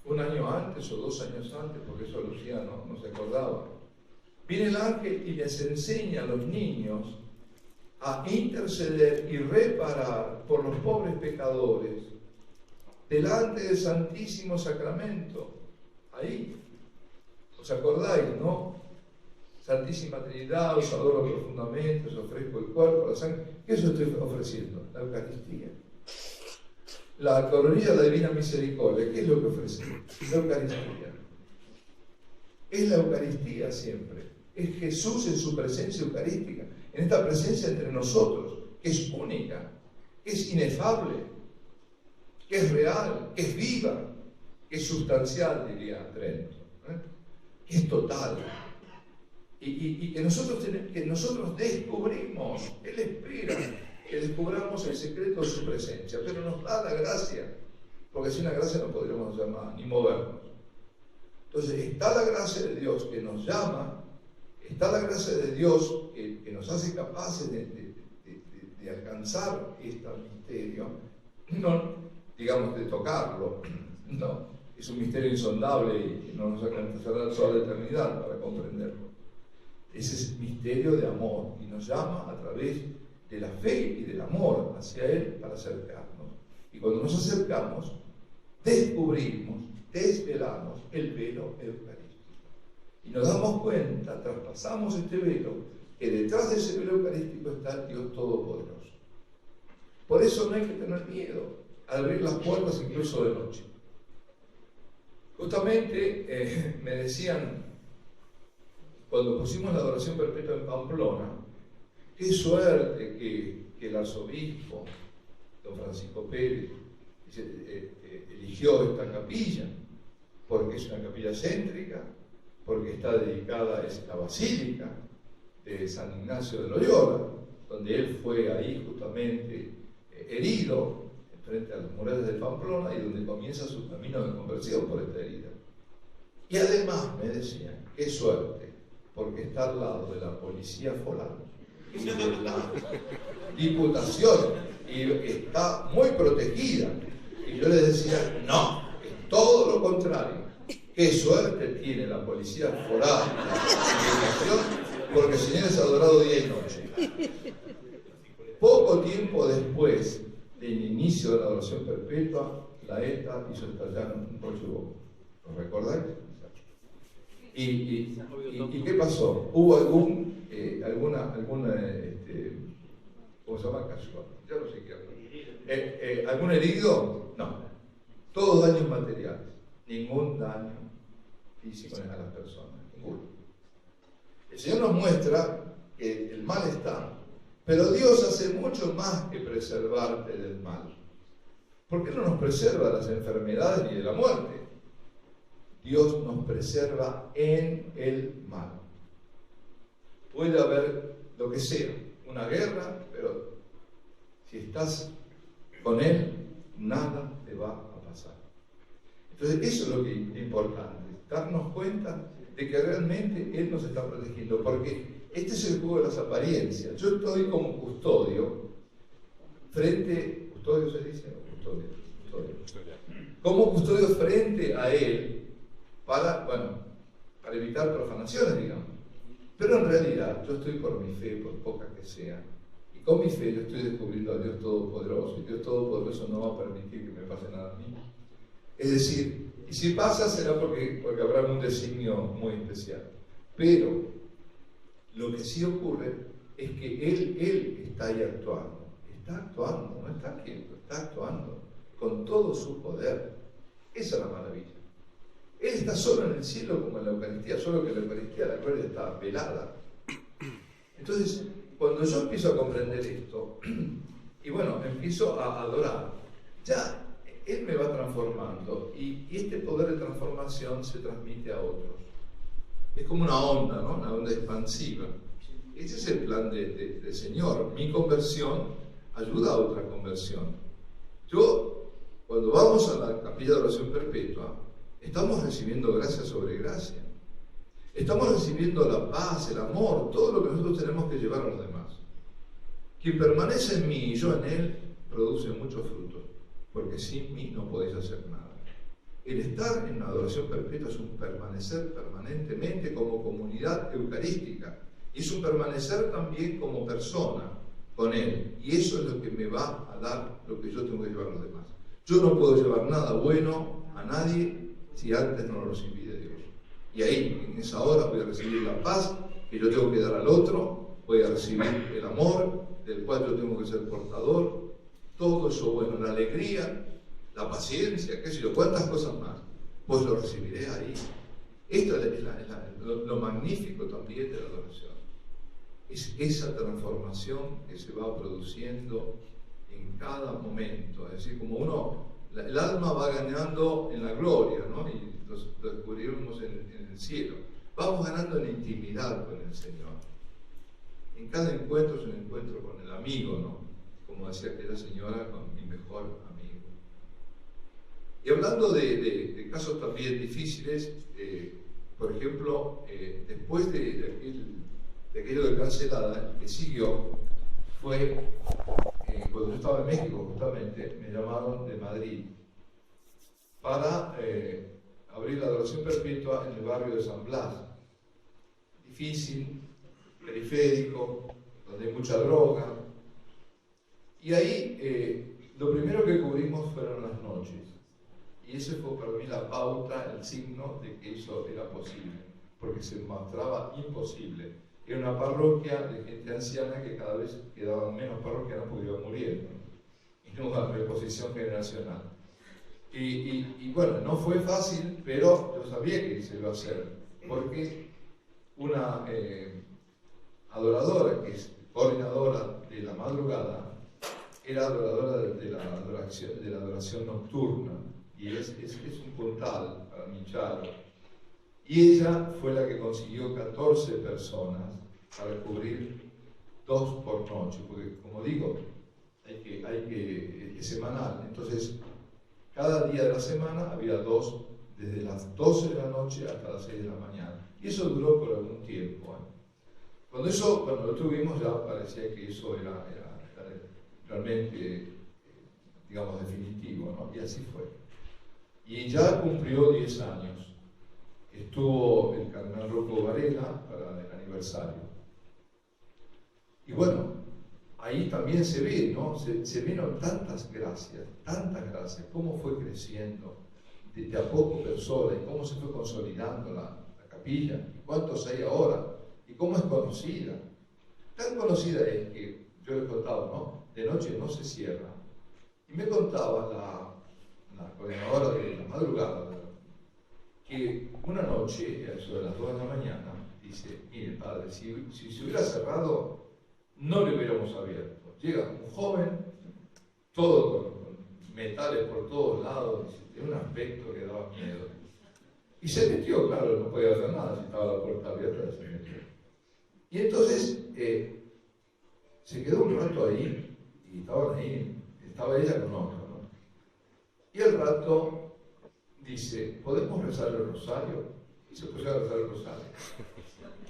Un año antes o 2 años antes, porque eso Lucía no se acordaba. Viene el ángel y les enseña a los niños a interceder y reparar por los pobres pecadores delante del Santísimo Sacramento. Ahí, ¿os acordáis, no? Santísima Trinidad, os adoro profundamente, os ofrezco el cuerpo, la sangre. ¿Qué os estoy ofreciendo? La Eucaristía. La coronilla de la Divina Misericordia, ¿qué es lo que ofrece? La Eucaristía. Es la Eucaristía siempre. Es Jesús en su presencia eucarística, en esta presencia entre nosotros, que es única, que es inefable, que es real, que es viva, que es sustancial, diría Trento, que es total. Y que nosotros descubrimos, Él espera que descubramos el secreto de su presencia, pero nos da la gracia, porque sin la gracia no podríamos llamar ni movernos. Entonces está la gracia de Dios que nos llama, está la gracia de Dios que nos hace capaces de alcanzar este misterio, no digamos de tocarlo, no, es un misterio insondable y no nos alcanzará toda la eternidad para comprenderlo. Ese es el misterio de amor y nos llama a través de la fe y del amor hacia Él para acercarnos. Y cuando nos acercamos, descubrimos, desvelamos el velo eucarístico. Y nos damos cuenta, traspasamos este velo, que detrás de ese velo eucarístico está el Dios Todopoderoso. Por eso no hay que tener miedo al abrir las puertas incluso de noche. Justamente me decían, cuando pusimos la adoración perpetua en Pamplona, qué suerte que el arzobispo, don Francisco Pérez, eligió esta capilla, porque es una capilla céntrica, porque está dedicada a esta basílica de San Ignacio de Loyola, donde él fue ahí justamente herido frente a las murallas de Pamplona y donde comienza su camino de conversión por esta herida. Y además me decían, qué suerte, porque está al lado de la policía foral, y de la Diputación, y está muy protegida. Y yo les decía, no, es todo lo contrario. Qué suerte tiene la policía foral, la investigación, porque el Señor es adorado día y noche. Poco tiempo después del inicio de la adoración perpetua, la ETA hizo estallar un coche de bomba. ¿Lo recordáis? ¿Y qué pasó? ¿Hubo alguna ¿cómo se llama? Casual. Ya no sé qué hablar. ¿Algún herido? No. Todos daños materiales. Ningún daño físico a las personas. Ninguno. El Señor nos muestra que el mal está, pero Dios hace mucho más que preservarte del mal. ¿Por qué no nos preserva de las enfermedades ni de la muerte? Dios nos preserva en el mal. Puede haber lo que sea, una guerra, pero si estás con Él, nada te va a pasar. Entonces, eso es lo que es importante, darnos cuenta de que realmente Él nos está protegiendo, porque este es el juego de las apariencias. Yo estoy como custodio frente, ¿custodio se dice? Custodio. Como custodio frente a Él para evitar profanaciones, digamos. Pero en realidad yo estoy por mi fe, por poca que sea, y con mi fe yo estoy descubriendo a Dios Todopoderoso, y Dios Todopoderoso no va a permitir que me pase nada a mí. Es decir, y si pasa será porque habrá un designio muy especial. Pero lo que sí ocurre es que Él está ahí actuando, no está quieto, está actuando con todo su poder. Esa es la maravilla. Él está solo en el cielo como en la Eucaristía, solo que en la Eucaristía la gloria está velada. Entonces, cuando yo empiezo a comprender esto, y empiezo a adorar, ya Él me va transformando, y este poder de transformación se transmite a otros. Es como una onda, ¿no? Una onda expansiva. Ese es el plan del Señor. Mi conversión ayuda a otra conversión. Cuando vamos a la capilla de oración perpetua, estamos recibiendo gracia sobre gracia. Estamos recibiendo la paz, el amor, todo lo que nosotros tenemos que llevar a los demás. Quien permanece en mí y yo en él, produce muchos frutos, porque sin mí no podéis hacer nada. El estar en la adoración perpetua es un permanecer permanentemente como comunidad eucarística, y es un permanecer también como persona con él, y eso es lo que me va a dar lo que yo tengo que llevar a los demás. Yo no puedo llevar nada bueno a nadie si antes no lo recibí de Dios. Y ahí, en esa hora, voy a recibir la paz que yo tengo que dar al otro, voy a recibir el amor del cual yo tengo que ser portador, todo eso bueno, la alegría, la paciencia, qué sé yo, cuántas cosas más, pues lo recibiré ahí. Esto es lo magnífico también de la adoración. Es esa transformación que se va produciendo en cada momento. Es decir, como el alma va ganando en la gloria, ¿no? Y lo descubrimos en el cielo. Vamos ganando en intimidad con el Señor. En cada encuentro es un encuentro con el amigo, ¿no? Como decía aquella señora, con mi mejor amigo. Y hablando de casos también difíciles, por ejemplo, después de aquello de Cancelada, el que siguió fue, cuando yo estaba en México justamente, me llamaron de Madrid para abrir la adoración perpetua en el barrio de San Blas. Difícil, periférico, donde hay mucha droga. Y ahí lo primero que cubrimos fueron las noches. Y eso fue para mí la pauta, el signo de que eso era posible, porque se mostraba imposible. Era una parroquia de gente anciana que cada vez quedaban menos parroquianos porque iban muriendo. Y no una reposición generacional. Y bueno, no fue fácil, pero yo sabía que se iba a hacer, porque una adoradora, que es coordinadora de la madrugada, era adoradora de la adoración nocturna, y es un puntal para mi Charo. Y ella fue la que consiguió 14 personas para cubrir 2 por noche, porque como digo, es semanal. Entonces, cada día de la semana había 2, desde las 12 de la noche hasta las 6 de la mañana. Y eso duró por algún tiempo. Cuando lo tuvimos ya parecía que eso era realmente, digamos, definitivo, ¿no? Y así fue. Y ya cumplió 10 años. Estuvo el cardenal Rocco Varela para el aniversario. Y bueno, ahí también se ve, ¿no? Se vieron tantas gracias, cómo fue creciendo de a poco personas y cómo se fue consolidando la capilla, y cuántos hay ahora, y cómo es conocida. Tan conocida es que, yo les contaba, ¿no? De noche no se cierra. Y me contaba la coordinadora de la madrugada que una noche, a eso de las 2 de la mañana, dice, mire padre, si se hubiera cerrado, no le hubiéramos abierto. Llega un joven, todo con metales por todos lados, de un aspecto que daba miedo. Y se metió, claro, no podía hacer nada, si estaba la puerta abierta, se metió. Y entonces se quedó un rato ahí, y estaban ahí, estaba ella con otro, ¿no? Y al rato dice, ¿podemos rezar el rosario? Y se pusieron a rezar el rosario.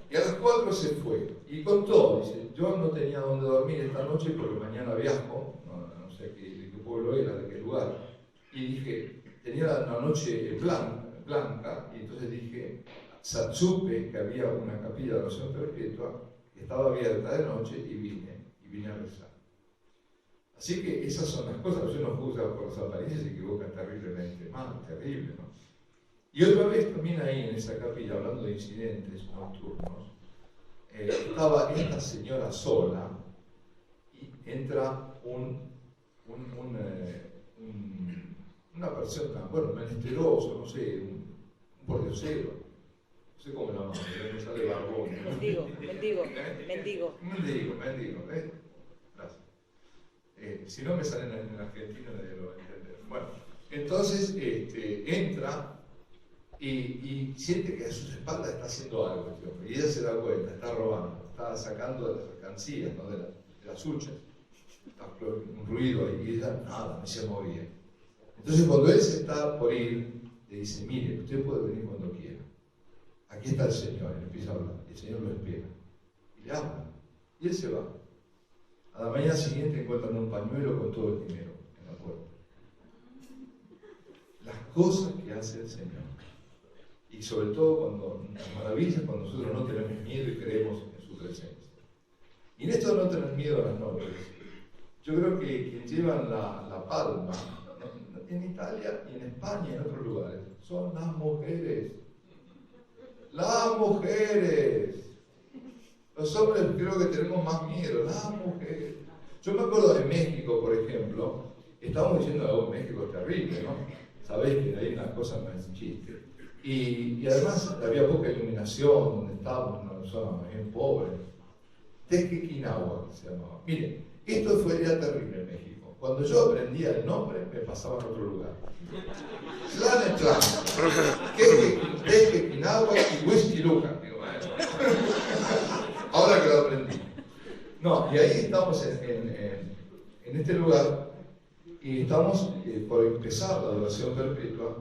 Y a las 4 se fue, y contó, dice, yo no tenía dónde dormir esta noche porque mañana viajo, no sé de qué pueblo era, de qué lugar, y dije, tenía la noche blanca, y entonces dije, supe que había una capilla de oración perpetua que estaba abierta de noche y vine a rezar. Así que esas son las cosas, si uno juzga por las apariencias se equivoca terriblemente mal, terrible, ¿no? Y otra vez también ahí en esa capilla, hablando de incidentes nocturnos, estaba esta señora sola y entra una persona, bueno, menesteroso, no sé, un pordiosero, no sé cómo la llaman, no sale barbón. Mendigo, ¿eh? Gracias. Si no me salen en argentino, nadie lo va a entender. Bueno, entonces entra y siente que a sus espaldas está haciendo algo este hombre, y ella se da cuenta, está robando, está sacando de las mercancías, ¿no? de las huchas, está un ruido ahí, y ella nada, no se movía. Entonces cuando él se está por ir, le dice, mire, usted puede venir cuando quiera, aquí está el Señor, y le empieza a hablar, y el Señor lo espera, y le habla, y él se va. A la mañana siguiente encuentran un pañuelo con todo el dinero en la puerta. Las cosas que hace el Señor. Y sobre todo las maravillas cuando nosotros no tenemos miedo y creemos en su presencia. Y en esto de no tener miedo a las noches, yo creo que quien llevan la palma, en Italia y en España y en otros lugares, son las mujeres. Las mujeres. Los hombres creo que tenemos más miedo, las mujeres. Yo me acuerdo de México, por ejemplo, estábamos diciendo que México es terrible, ¿no? Sabéis que hay una cosa, no es un chiste. Y además había poca iluminación, donde estábamos en una zona más bien pobre. Tequequinagua se llamaba. Miren, esto era terrible en México. Cuando yo aprendía el nombre, me pasaba en otro lugar. Tlanetlán, Tequequinagua y Whisky Luca. Digo, ahora que lo aprendí. No, y ahí estamos en este lugar, y estamos por empezar la adoración perpetua.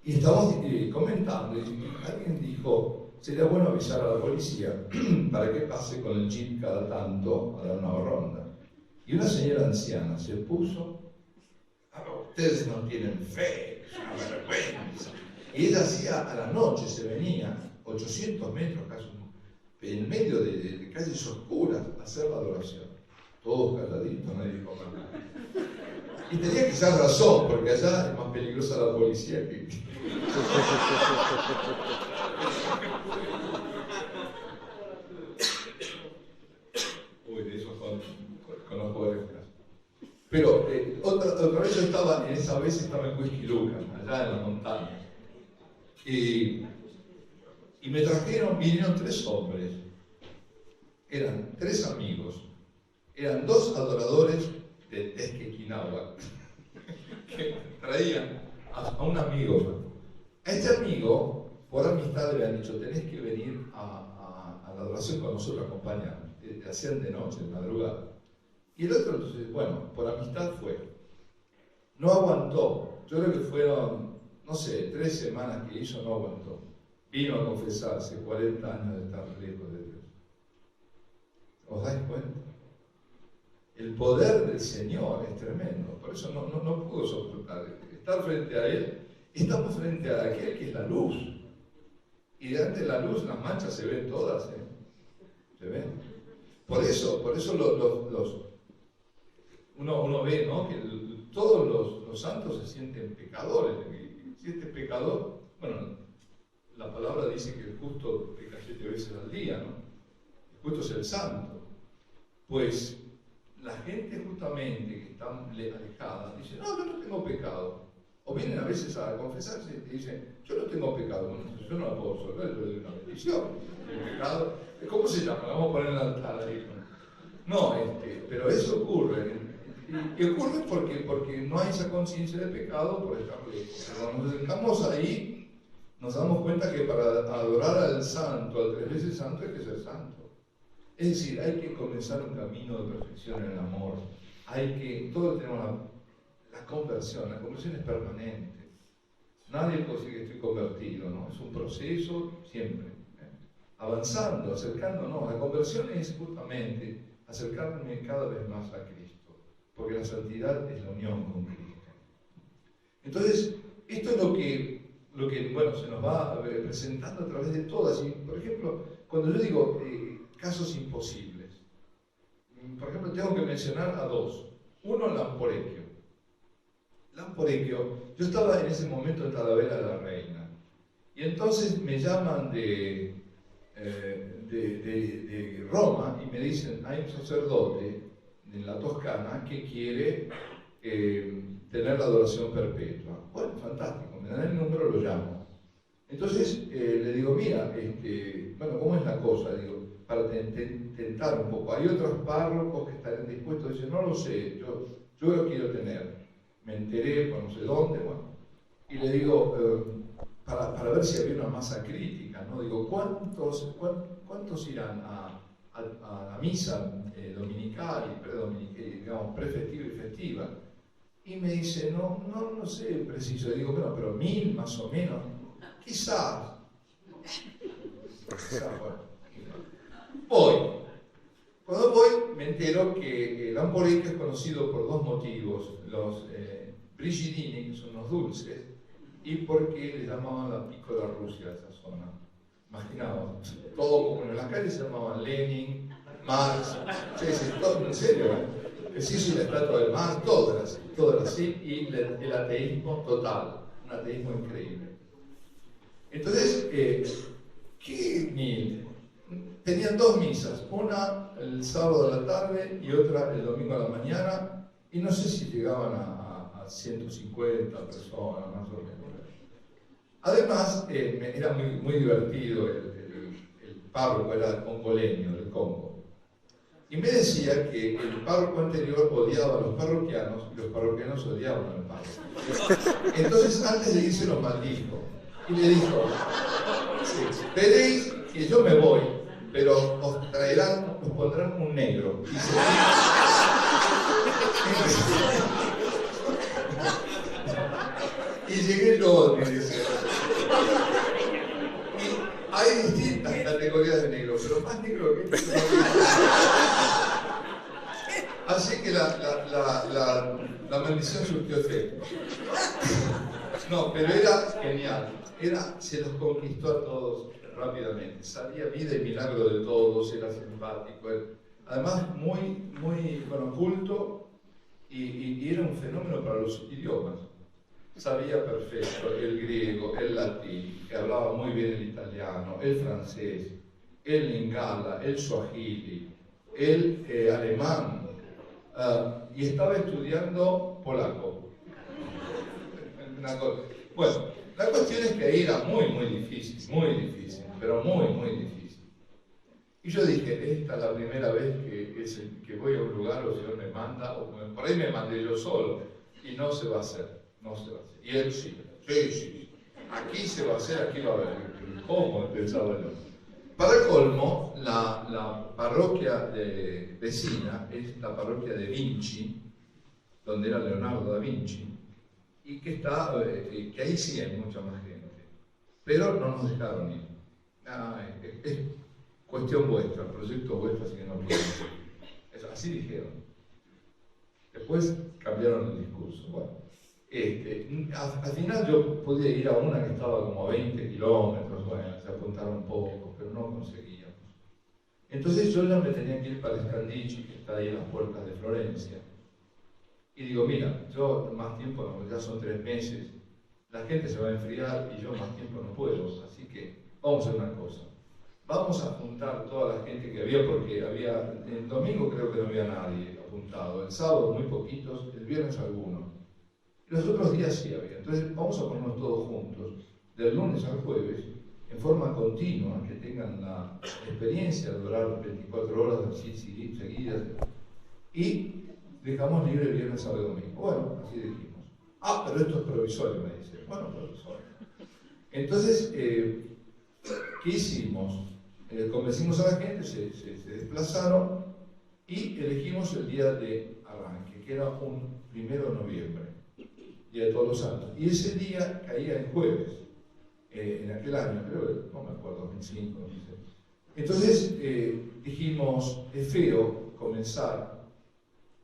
Y estamos comentando, y alguien dijo, sería bueno avisar a la policía para que pase con el jeep cada tanto a dar una ronda. Y una señora anciana se puso, ustedes no tienen fe, es una vergüenza. Y ella hacía a la noche, se venía 800 metros casi, en medio de calles oscuras, a hacer la adoración. Todos calladitos, nadie dijo nada. Y tenía quizás razón, porque allá es más peligrosa la policía que... Uy, de esos conozco varios casos. Pero otra vez esa vez estaba en Whisky Luca, allá en la montaña. Y me vinieron 3 hombres. Eran 3 amigos. Eran 2 adoradores de Tequequinagua que traían a un amigo. A este amigo, por amistad, le han dicho, tenés que venir a la adoración con nosotros, acompañarnos. Hacían de noche, de madrugada. Y el otro, entonces, bueno, por amistad fue. No aguantó. Yo creo que fueron, no sé, 3 semanas que hizo, no aguantó. Vino a confesarse, 40 años de estar lejos de Dios. cuenta? El poder del Señor es tremendo, por eso no pudo soportar estar frente a Él. Estamos frente a aquel que es la luz, y delante de la luz las manchas se ven todas, se ven. Por eso uno ve, ¿no?, que todos los santos se sienten pecadores. Si este pecador, bueno, la palabra dice que el justo peca 7 veces al día, ¿no? El justo es el santo. Pues la gente justamente que está alejada dice, no, yo no tengo pecado. O vienen a veces a confesarse y te dicen, yo no tengo pecado. Bueno, yo no la puedo resolver, yo le doy una bendición. El pecado, ¿cómo se llama? Vamos a poner en el altar ahí. No, pero eso ocurre. Y ocurre porque no hay esa conciencia de pecado por estar lejos. Cuando nos acercamos ahí, nos damos cuenta que para adorar al santo, al 3 veces santo, hay que ser santo. Es decir, hay que comenzar un camino de perfección en el amor. Todos tenemos la conversión es permanente. Nadie puede decir que estoy convertido, ¿no? Es un proceso siempre. Avanzando, acercándonos. La conversión es justamente acercarme cada vez más a Cristo, porque la santidad es la unión con Cristo. Entonces, esto es lo que bueno, se nos va presentando a través de todas. Y, por ejemplo, cuando yo digo casos imposibles, por ejemplo, tengo que mencionar a dos. Uno, Lamporecchio. Yo estaba en ese momento en Talavera de la Reina, y entonces me llaman de Roma y me dicen, hay un sacerdote en la Toscana que quiere tener la adoración perpetua. Bueno, fantástico, me dan el número, lo llamo. Entonces le digo, mira, bueno, ¿cómo es la cosa? Digo, para tentar un poco. Hay otros párrocos que estarían dispuestos, dicen, no lo sé, yo lo quiero tener. Me enteré por no sé dónde, bueno. Y le digo, para ver si había una masa crítica, ¿no? Digo, ¿cuántos irán a la misa dominical, digamos, prefestiva y festiva? Y me dice, no sé preciso. Digo, bueno, pero 1000 más o menos, quizás, bueno. Voy. Cuando voy, me entero que Lamporecchio es conocido por dos motivos: los brigidini, que son los dulces, y porque le llamaban la piccola Rusia a esa zona. Imaginaos, todo como en las calles se llamaban Lenin, Marx, todo, en serio, se hizo la estatua de Marx, todo era así, y el ateísmo total, un ateísmo increíble. Entonces, tenían dos misas, una el sábado a la tarde y otra el domingo a la mañana, y no sé si llegaban a 150 personas más o menos. Además, era muy divertido, el párroco era congoleño, del Congo, y me decía que el párroco anterior odiaba a los parroquianos y los parroquianos odiaban al párroco. Entonces, antes de irse los maldijo y le dijo, veréis que yo me voy, pero os pondrán un negro. Y llegué yo, me decía. Y hay distintas categorías de negro, pero más negro que esto. Así que la maldición surtió efecto. No, pero era genial. Se los conquistó a todos rápidamente. Sabía vida y milagro de todos, era simpático. Además, muy bueno, culto, y era un fenómeno para los idiomas. Sabía perfecto el griego, el latín, que hablaba muy bien el italiano, el francés, el lingala, el swahili, el alemán, y estaba estudiando polaco. Bueno, la cuestión es que ahí era muy difícil, pero muy difícil. Y yo dije, esta es la primera vez que voy a un lugar o el Señor me manda, o por ahí me mandé yo solo, y no se va a hacer. Y él sí, aquí se va a hacer, aquí va a haber. ¿Cómo? Pensaba yo. Para colmo, la parroquia vecina es la parroquia de Vinci, donde era Leonardo da Vinci, y que ahí sí hay mucha más gente. Pero no nos dejaron ir. Es cuestión vuestra, proyecto vuestro, así que no podemos ir. así dijeron. Después cambiaron el discurso. Bueno, al final yo podía ir a una que estaba como a 20 kilómetros, bueno, se apuntaron un poco, pero no conseguíamos. Entonces yo ya me tenía que ir para Scandicci, que está ahí en las puertas de Florencia. Y digo, mira, yo más tiempo no, ya son 3 meses, la gente se va a enfriar y yo más tiempo no puedo, así que vamos a hacer una cosa. Vamos a juntar toda la gente que había, porque había, el domingo creo que no había nadie apuntado, el sábado muy poquitos, el viernes algunos. Y los otros días sí había. Entonces vamos a ponernos todos juntos, del lunes al jueves, en forma continua, que tengan la experiencia de durar 24 horas así seguidas, y dejamos libre viernes, sábado y domingo. Bueno, así dijimos. Ah, pero esto es provisorio, me dice. Bueno, provisorio. Entonces, ¿qué hicimos? Convencimos a la gente, se desplazaron y elegimos el día de arranque, que era un 1 de noviembre, Día de Todos los Santos. Y ese día caía en jueves, en aquel año, creo, no me acuerdo, 2005, 2006. Entonces dijimos, es feo comenzar,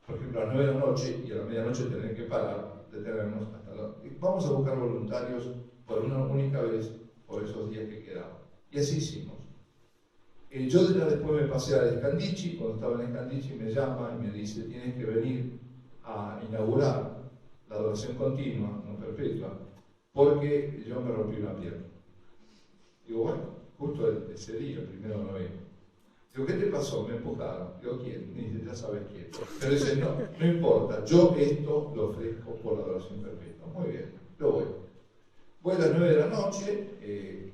por ejemplo, a las 9 de la noche y a la medianoche tener que parar, detenernos hasta la... Vamos a buscar voluntarios por una única vez por esos días que quedaban. Y así hicimos. Yo después me pasé a Scandicci, cuando estaba en Scandicci me llama y me dice, tienes que venir a inaugurar la adoración continua, no perpetua, porque yo me rompí una pierna. Digo, bueno, justo ese día, el 1 de noviembre. Digo, ¿qué te pasó? Me empujaron. Digo, ¿quién? Me dice, ya sabes quién. Pero dice, no importa, yo esto lo ofrezco por la adoración perpetua. Muy bien, lo voy. Voy a las 9 de la noche,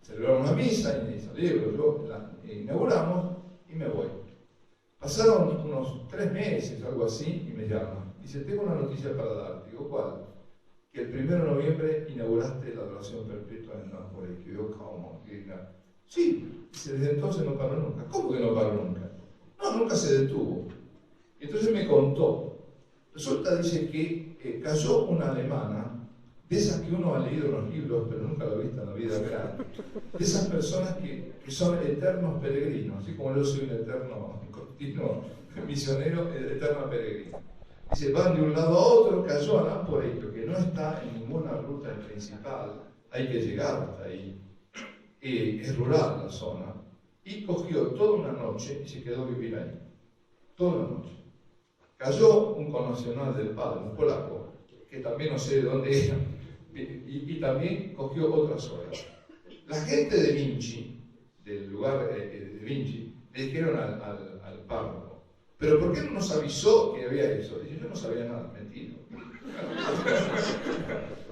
celebramos una misa y celebro, yo la inauguramos y me voy. Pasaron unos 3 meses, algo así, y me llaman. Dice, tengo una noticia para darte. Digo, ¿cuál? Que el 1 de noviembre inauguraste la adoración perpetua en Nápoles. Digo, ¿cómo? Sí, dice, desde entonces no paró nunca. ¿Cómo que no paró nunca? No, nunca se detuvo. Entonces me contó. Resulta, dice, que cayó una alemana, de esas que uno ha leído en los libros, pero nunca lo ha visto en la vida real, de esas personas que son eternos peregrinos, así como yo soy un eterno, continuo misionero, eterno peregrino. Dice, van de un lado a otro, cayó a Nápoles, que no está en ninguna ruta principal, hay que llegar hasta ahí, es rural la zona, y cogió toda una noche y se quedó a vivir ahí, toda una noche. Cayó un connacional del padre, un polaco, que también no sé de dónde era, y también cogió otras horas. La gente de Vinci, del lugar de Vinci, le dijeron al párroco, ¿pero por qué no nos avisó que había eso? Dice, yo no sabía nada, mentira.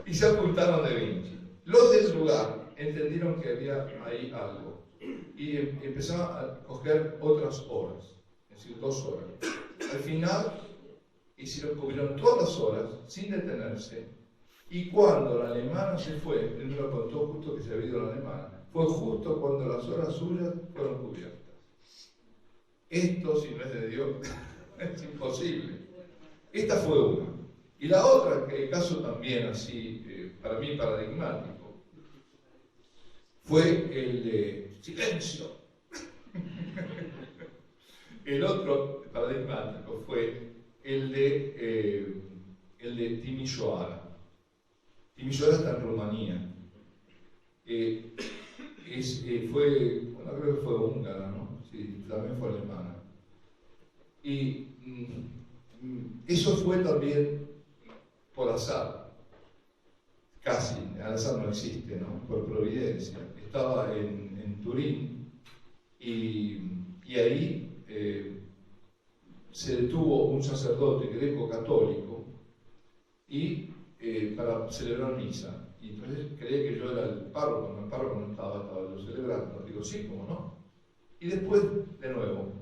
Y se apuntaron de Vinci. Los del lugar entendieron que había ahí algo y empezaron a coger otras horas, es decir, 2 horas. Al final cubrieron todas las horas sin detenerse. Y cuando la alemana se fue, él me lo contó justo que se había ido la alemana, fue justo cuando las horas suyas fueron cubiertas. Esto, si no es de Dios, es imposible. Esta fue una. Y la otra, que el caso también así, para mí paradigmático, fue el de silencio. El otro paradigmático fue el de Timișoara. Timișoara está en Rumanía. Creo que fue húngara, ¿no? Sí, también fue alemana. Y eso fue también por azar. Casi, el azar no existe, ¿no? Por providencia. Estaba en Turín y ahí se detuvo un sacerdote greco-católico y para celebrar misa. Y entonces creía que yo era el párroco, no, el párroco no estaba yo celebrando. Digo, sí, ¿cómo no? Y después, de nuevo,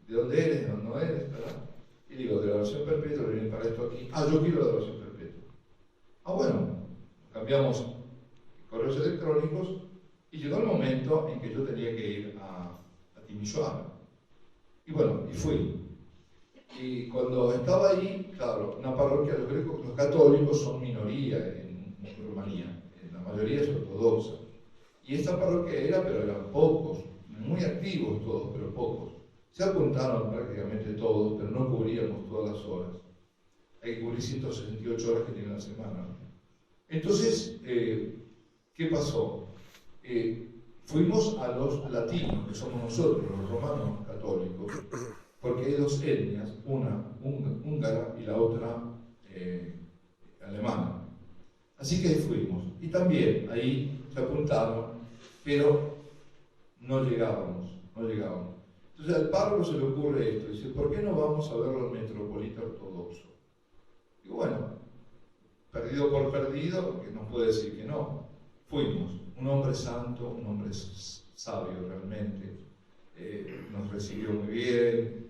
¿de dónde eres? ¿De dónde no eres? ¿Verdad? Y digo, de la adoración perpetua, vienen para esto aquí. Ah, yo quiero la adoración perpetua. Ah, bueno, cambiamos correos electrónicos y llegó el momento en que yo tenía que ir a Timișoara. Y bueno, y fui. Y cuando estaba ahí, claro, una parroquia, los católicos son minoría en Rumanía, la mayoría es ortodoxa. Y esta parroquia pero eran pocos, muy activos todos, pero pocos. Se apuntaron prácticamente todos, pero no cubríamos todas las horas. Hay que cubrir 168 horas que tiene la semana. Entonces, ¿qué pasó? Fuimos a los latinos, que somos nosotros, los romanos católicos, porque hay dos etnias, una húngara y la otra alemana. Así que fuimos. Y también ahí se apuntaron, pero no llegábamos. Entonces al párroco se le ocurre esto, dice, ¿por qué no vamos a verlo al metropolita ortodoxo? Digo, bueno, perdido por perdido, que nos puede decir que no. Fuimos, un hombre santo, un hombre sabio realmente, nos recibió muy bien,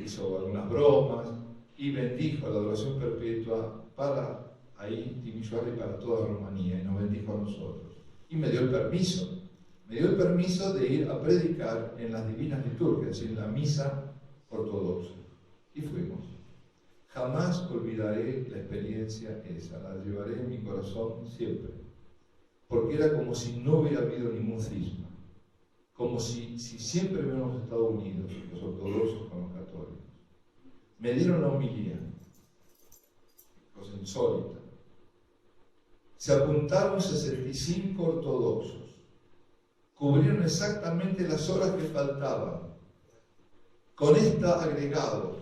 hizo algunas bromas y bendijo la adoración perpetua para ahí Timișoara y para toda Rumanía, y nos bendijo a nosotros. Y me dio el permiso de ir a predicar en las divinas liturgias, es decir, en la misa ortodoxa. Y fuimos. Jamás olvidaré la experiencia esa, la llevaré en mi corazón siempre. Porque era como si no hubiera habido ningún cisma. Como si siempre hubiéramos estado unidos, los ortodoxos con los católicos. Me dieron la homilía, cosa insólita. Se apuntaron 65 ortodoxos. Cubrieron exactamente las horas que faltaban. Con esta agregado,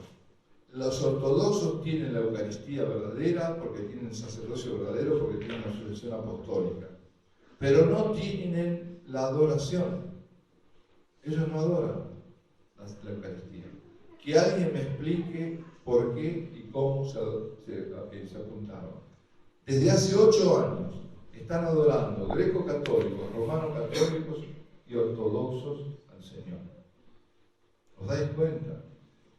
los ortodoxos tienen la Eucaristía verdadera, porque tienen el sacerdocio verdadero, porque tienen la sucesión apostólica. Pero no tienen la adoración. Ellos no adoran la Eucaristía. Que alguien me explique por qué y cómo se apuntaron. Desde hace 8 años están adorando greco-católicos, romano-católicos y ortodoxos al Señor. ¿Os dais cuenta?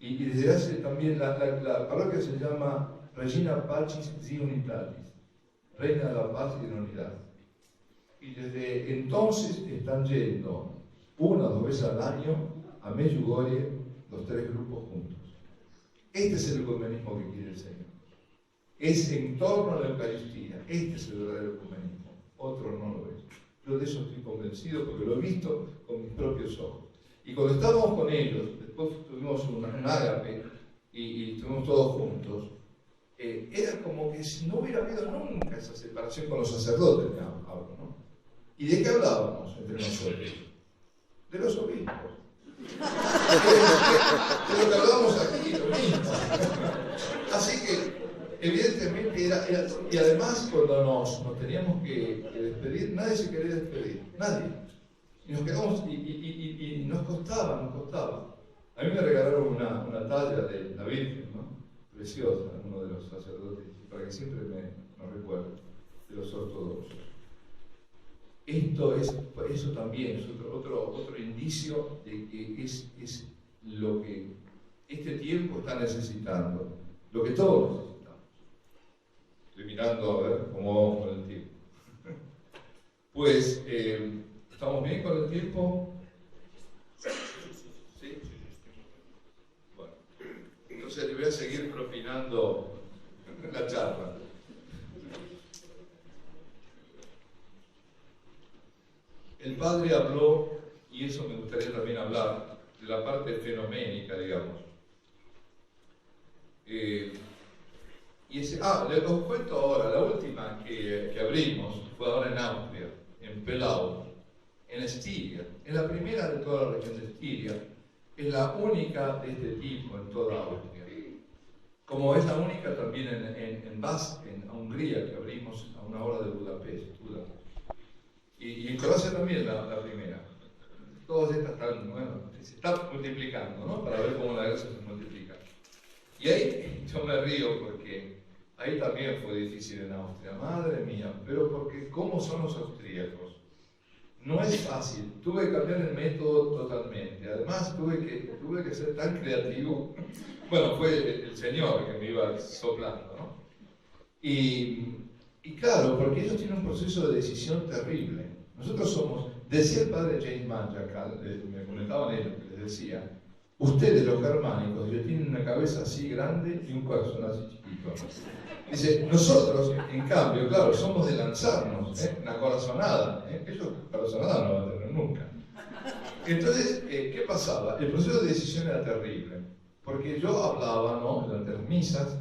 Y desde hace también la parroquia se llama Regina Pacis et Unitatis, Reina de la Paz y de la Unidad. Y desde entonces están yendo 1 o 2 veces al año a Medjugorje los 3 grupos juntos. Este es el ecumenismo que quiere el Señor. Es en torno a la Eucaristía. Este es el verdadero ecumenismo. Otro no lo es. Yo de eso estoy convencido porque lo he visto con mis propios ojos. Y cuando estábamos con ellos, después tuvimos un ágape y estuvimos todos juntos, era como que si no hubiera habido nunca esa separación con los sacerdotes, ¿no? ¿Y de qué hablábamos entre nosotros? De los obispos. De lo que hablábamos aquí, lo mismo. Así que, evidentemente, y además cuando nos teníamos que despedir, nadie se quería despedir, nadie. Y nos quedamos, y nos costaba. A mí me regalaron una talla de la Virgen, ¿no? Preciosa, uno de los sacerdotes, para que siempre nos recuerde, de los ortodoxos. Eso también es otro indicio de que es lo que este tiempo está necesitando, lo que todos necesitamos. Estoy mirando a ver cómo vamos con el tiempo. Pues, ¿estamos bien con el tiempo? ¿Sí? Bueno, entonces le voy a seguir propinando la charla. El padre habló, y eso me gustaría también hablar, de la parte fenoménica, digamos. Os cuento ahora, la última que abrimos fue ahora en Austria, en Pelau, en Estiria. Es la primera de toda la región de Estiria. Es la única de este tipo en toda Austria. Como es la única también en Hungría, que abrimos a una hora de Budapest. Y en Croacia también la primera. Todas estas están, se están multiplicando, ¿no? Para ver cómo la gracia se multiplica. Y ahí yo me río porque ahí también fue difícil en Austria. Madre mía, pero porque ¿cómo son los austríacos? No es fácil. Tuve que cambiar el método totalmente. Además tuve que ser tan creativo. Bueno, fue el Señor que me iba soplando, ¿no? Y claro, porque ellos tienen un proceso de decisión terrible. Nosotros somos, decía el padre James Manjacal, me comentaban ellos, que les decía, ustedes los germánicos, ellos tienen una cabeza así grande y un corazón así chiquito. Dice, nosotros, en cambio, claro, somos de lanzarnos, una corazonada. Ellos corazonada no van a tener nunca. Entonces, ¿qué pasaba? El proceso de decisión era terrible, porque yo hablaba, ¿no?, durante las misas,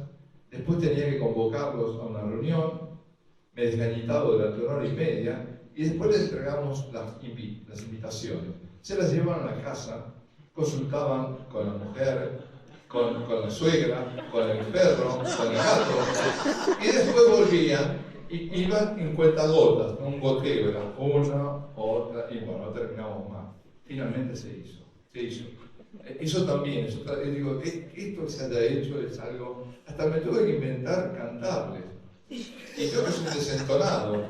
después tenía que convocarlos a una reunión, me desgañitaba durante 1 hora y media, y después les entregamos las invitaciones. Se las llevaban a la casa, consultaban con la mujer, con la suegra, con el perro, con el gato, y después volvían y iban en cuentagotas, un goteo, era una, otra, y bueno, no terminamos más. Finalmente se hizo. Eso también, digo, esto que se haya hecho es algo, hasta me tuve que inventar cantables, y creo que es un desentonado.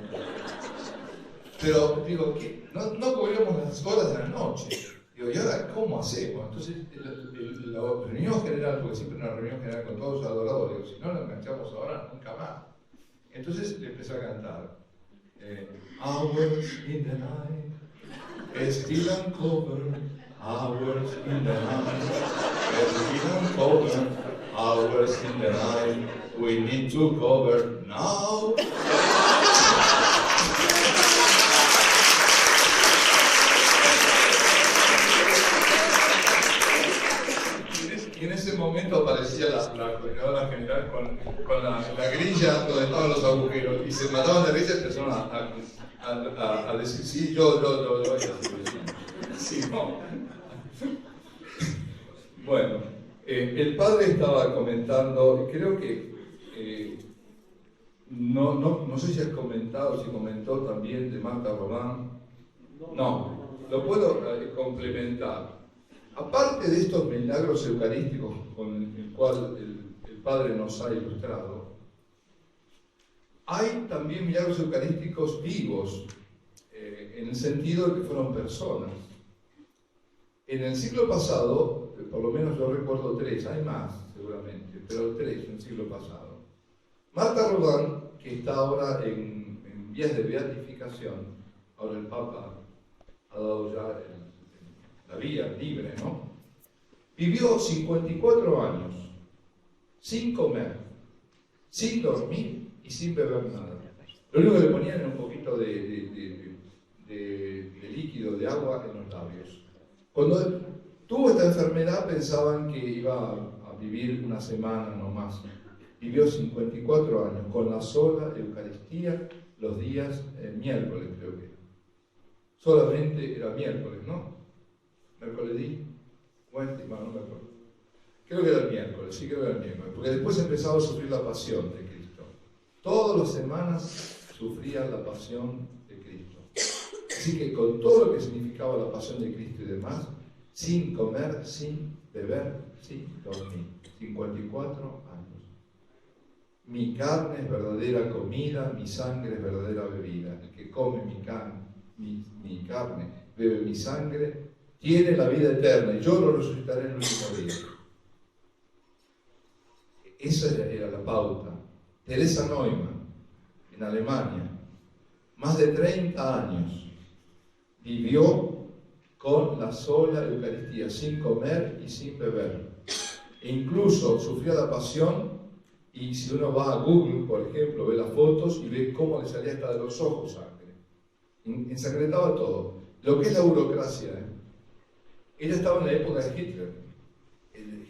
Pero digo, no cubrimos las horas de la noche. Digo, ¿y ahora cómo hacemos? Entonces, la reunión general, porque siempre una reunión general con todos los adoradores, digo, si no lo enganchamos ahora, nunca más. Entonces le empecé a cantar. Hours in the night, still uncovered. Hours in the night, still uncovered. Hours in the night, we need to cover now. Y en ese momento aparecía la coordinadora general con la grilla donde estaban los agujeros y se mataban de risa y empezaron a decir sí, yo, y así. Sí, no. Bueno, el padre estaba comentando, creo que no sé si has comentado, si comentó también de Marta Rodán. No, lo puedo complementar. Aparte de estos milagros eucarísticos con el cual el Padre nos ha ilustrado, hay también milagros eucarísticos vivos, en el sentido de que fueron personas. En el siglo pasado, por lo menos yo recuerdo 3, hay más seguramente, pero 3 en el siglo pasado. Marta Rodán, que está ahora en vías de beatificación, ahora el Papa ha dado ya la vía libre, ¿no? Vivió 54 años, sin comer, sin dormir y sin beber nada. Lo único que le ponían era un poquito de líquido, de agua en los labios. Cuando tuvo esta enfermedad pensaban que iba a vivir una semana no más. Vivió 54 años con la sola Eucaristía los días miércoles, creo que. Solamente era miércoles, ¿no? ¿Miércoles? Bueno, no me acuerdo. Creo que era el miércoles, sí creo que era el miércoles, porque después empezaba a sufrir la pasión de Cristo. Todas las semanas sufría la pasión de Cristo. Así que con todo lo que significaba la pasión de Cristo y demás, sin comer, sin beber, sin dormir. 54 años. Mi carne es verdadera comida, mi sangre es verdadera bebida. El que come mi carne, bebe mi sangre, tiene la vida eterna y yo lo resucitaré en el último día. Esa era la pauta. Teresa Neumann, en Alemania, más de 30 años, vivió con la sola Eucaristía, sin comer y sin beber. E incluso sufrió la pasión, y si uno va a Google, por ejemplo, ve las fotos y ve cómo le salía hasta de los ojos sangre. Ensangrentaba todo. Lo que es la burocracia, Ella estaba en la época de Hitler.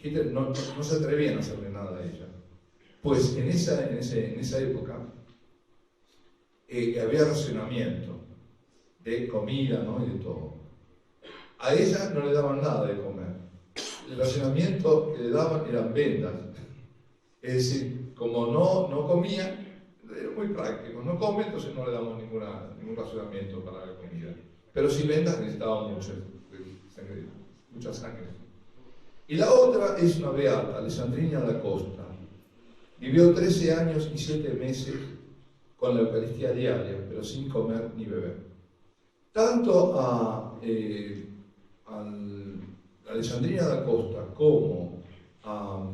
Hitler no se atrevía a hacerle nada a ella. Pues en esa época había racionamiento de comida, ¿no? Y de todo. A ella no le daban nada de comer. El racionamiento que le daban eran vendas. Es decir, como no comía, era muy práctico. No come, entonces no le damos ningún racionamiento para la comida. Pero si vendas necesitaba mucha sangre. Y la otra es una beata, Alessandrina da Costa. Vivió 13 años y 7 meses con la Eucaristía diaria, pero sin comer ni beber. Tanto a Alessandrina da Costa como a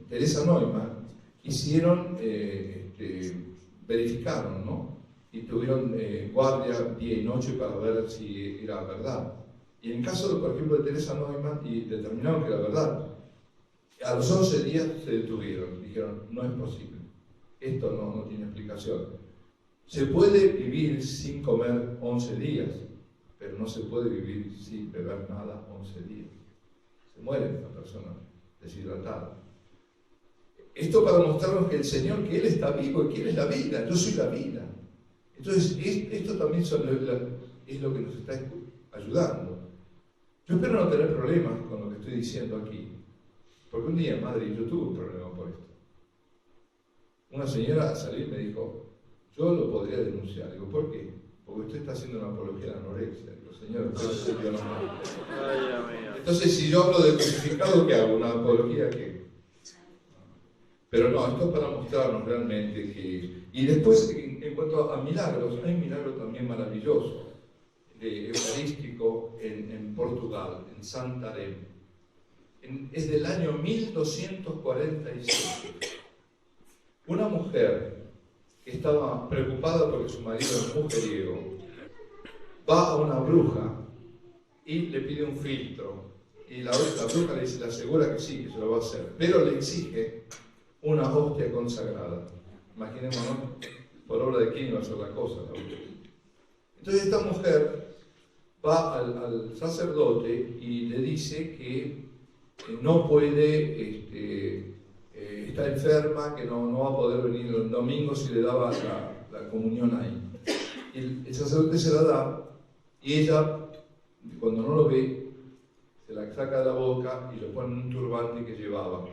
Teresa Neumann hicieron, verificaron, ¿no? Y tuvieron guardia día y noche para ver si era verdad. Y en el caso, por ejemplo, de Teresa Neumann, y determinaron que era verdad. A los 11 días se detuvieron, dijeron, no es posible, esto no tiene explicación. Se puede vivir sin comer 11 días, pero no se puede vivir sin beber nada 11 días. Se muere la persona deshidratada. Esto para mostrarnos que el Señor, que Él está vivo y que Él es la vida, yo soy la vida. Entonces, esto también es lo que nos está ayudando. Yo espero no tener problemas con lo que estoy diciendo aquí, porque un día en Madrid yo tuve un problema por esto. Una señora al salir me dijo, yo lo podría denunciar. Digo, ¿por qué? Porque usted está haciendo una apología de la anorexia. Digo, señor, usted se dio la mano. Entonces, si yo hablo de crucificado, ¿qué hago? ¿Una apología qué? Pero no, esto es para mostrarnos realmente que... Y después, en cuanto a milagros, hay un milagro también maravilloso, eucarístico, en Portugal, en Santarém. Es del año 1247. Una mujer que estaba preocupada porque su marido es mujeriego, va a una bruja y le pide un filtro. Y la bruja le asegura que sí, que se lo va a hacer, pero le exige una hostia consagrada. Imaginémonos por obra de quién iba a ser la cosa. Entonces esta mujer va al sacerdote y le dice que no puede, está enferma, que no va a poder venir el domingo si le daba la comunión ahí. Y el sacerdote se la da y ella, cuando no lo ve, se la saca de la boca y le pone en un turbante que llevaba.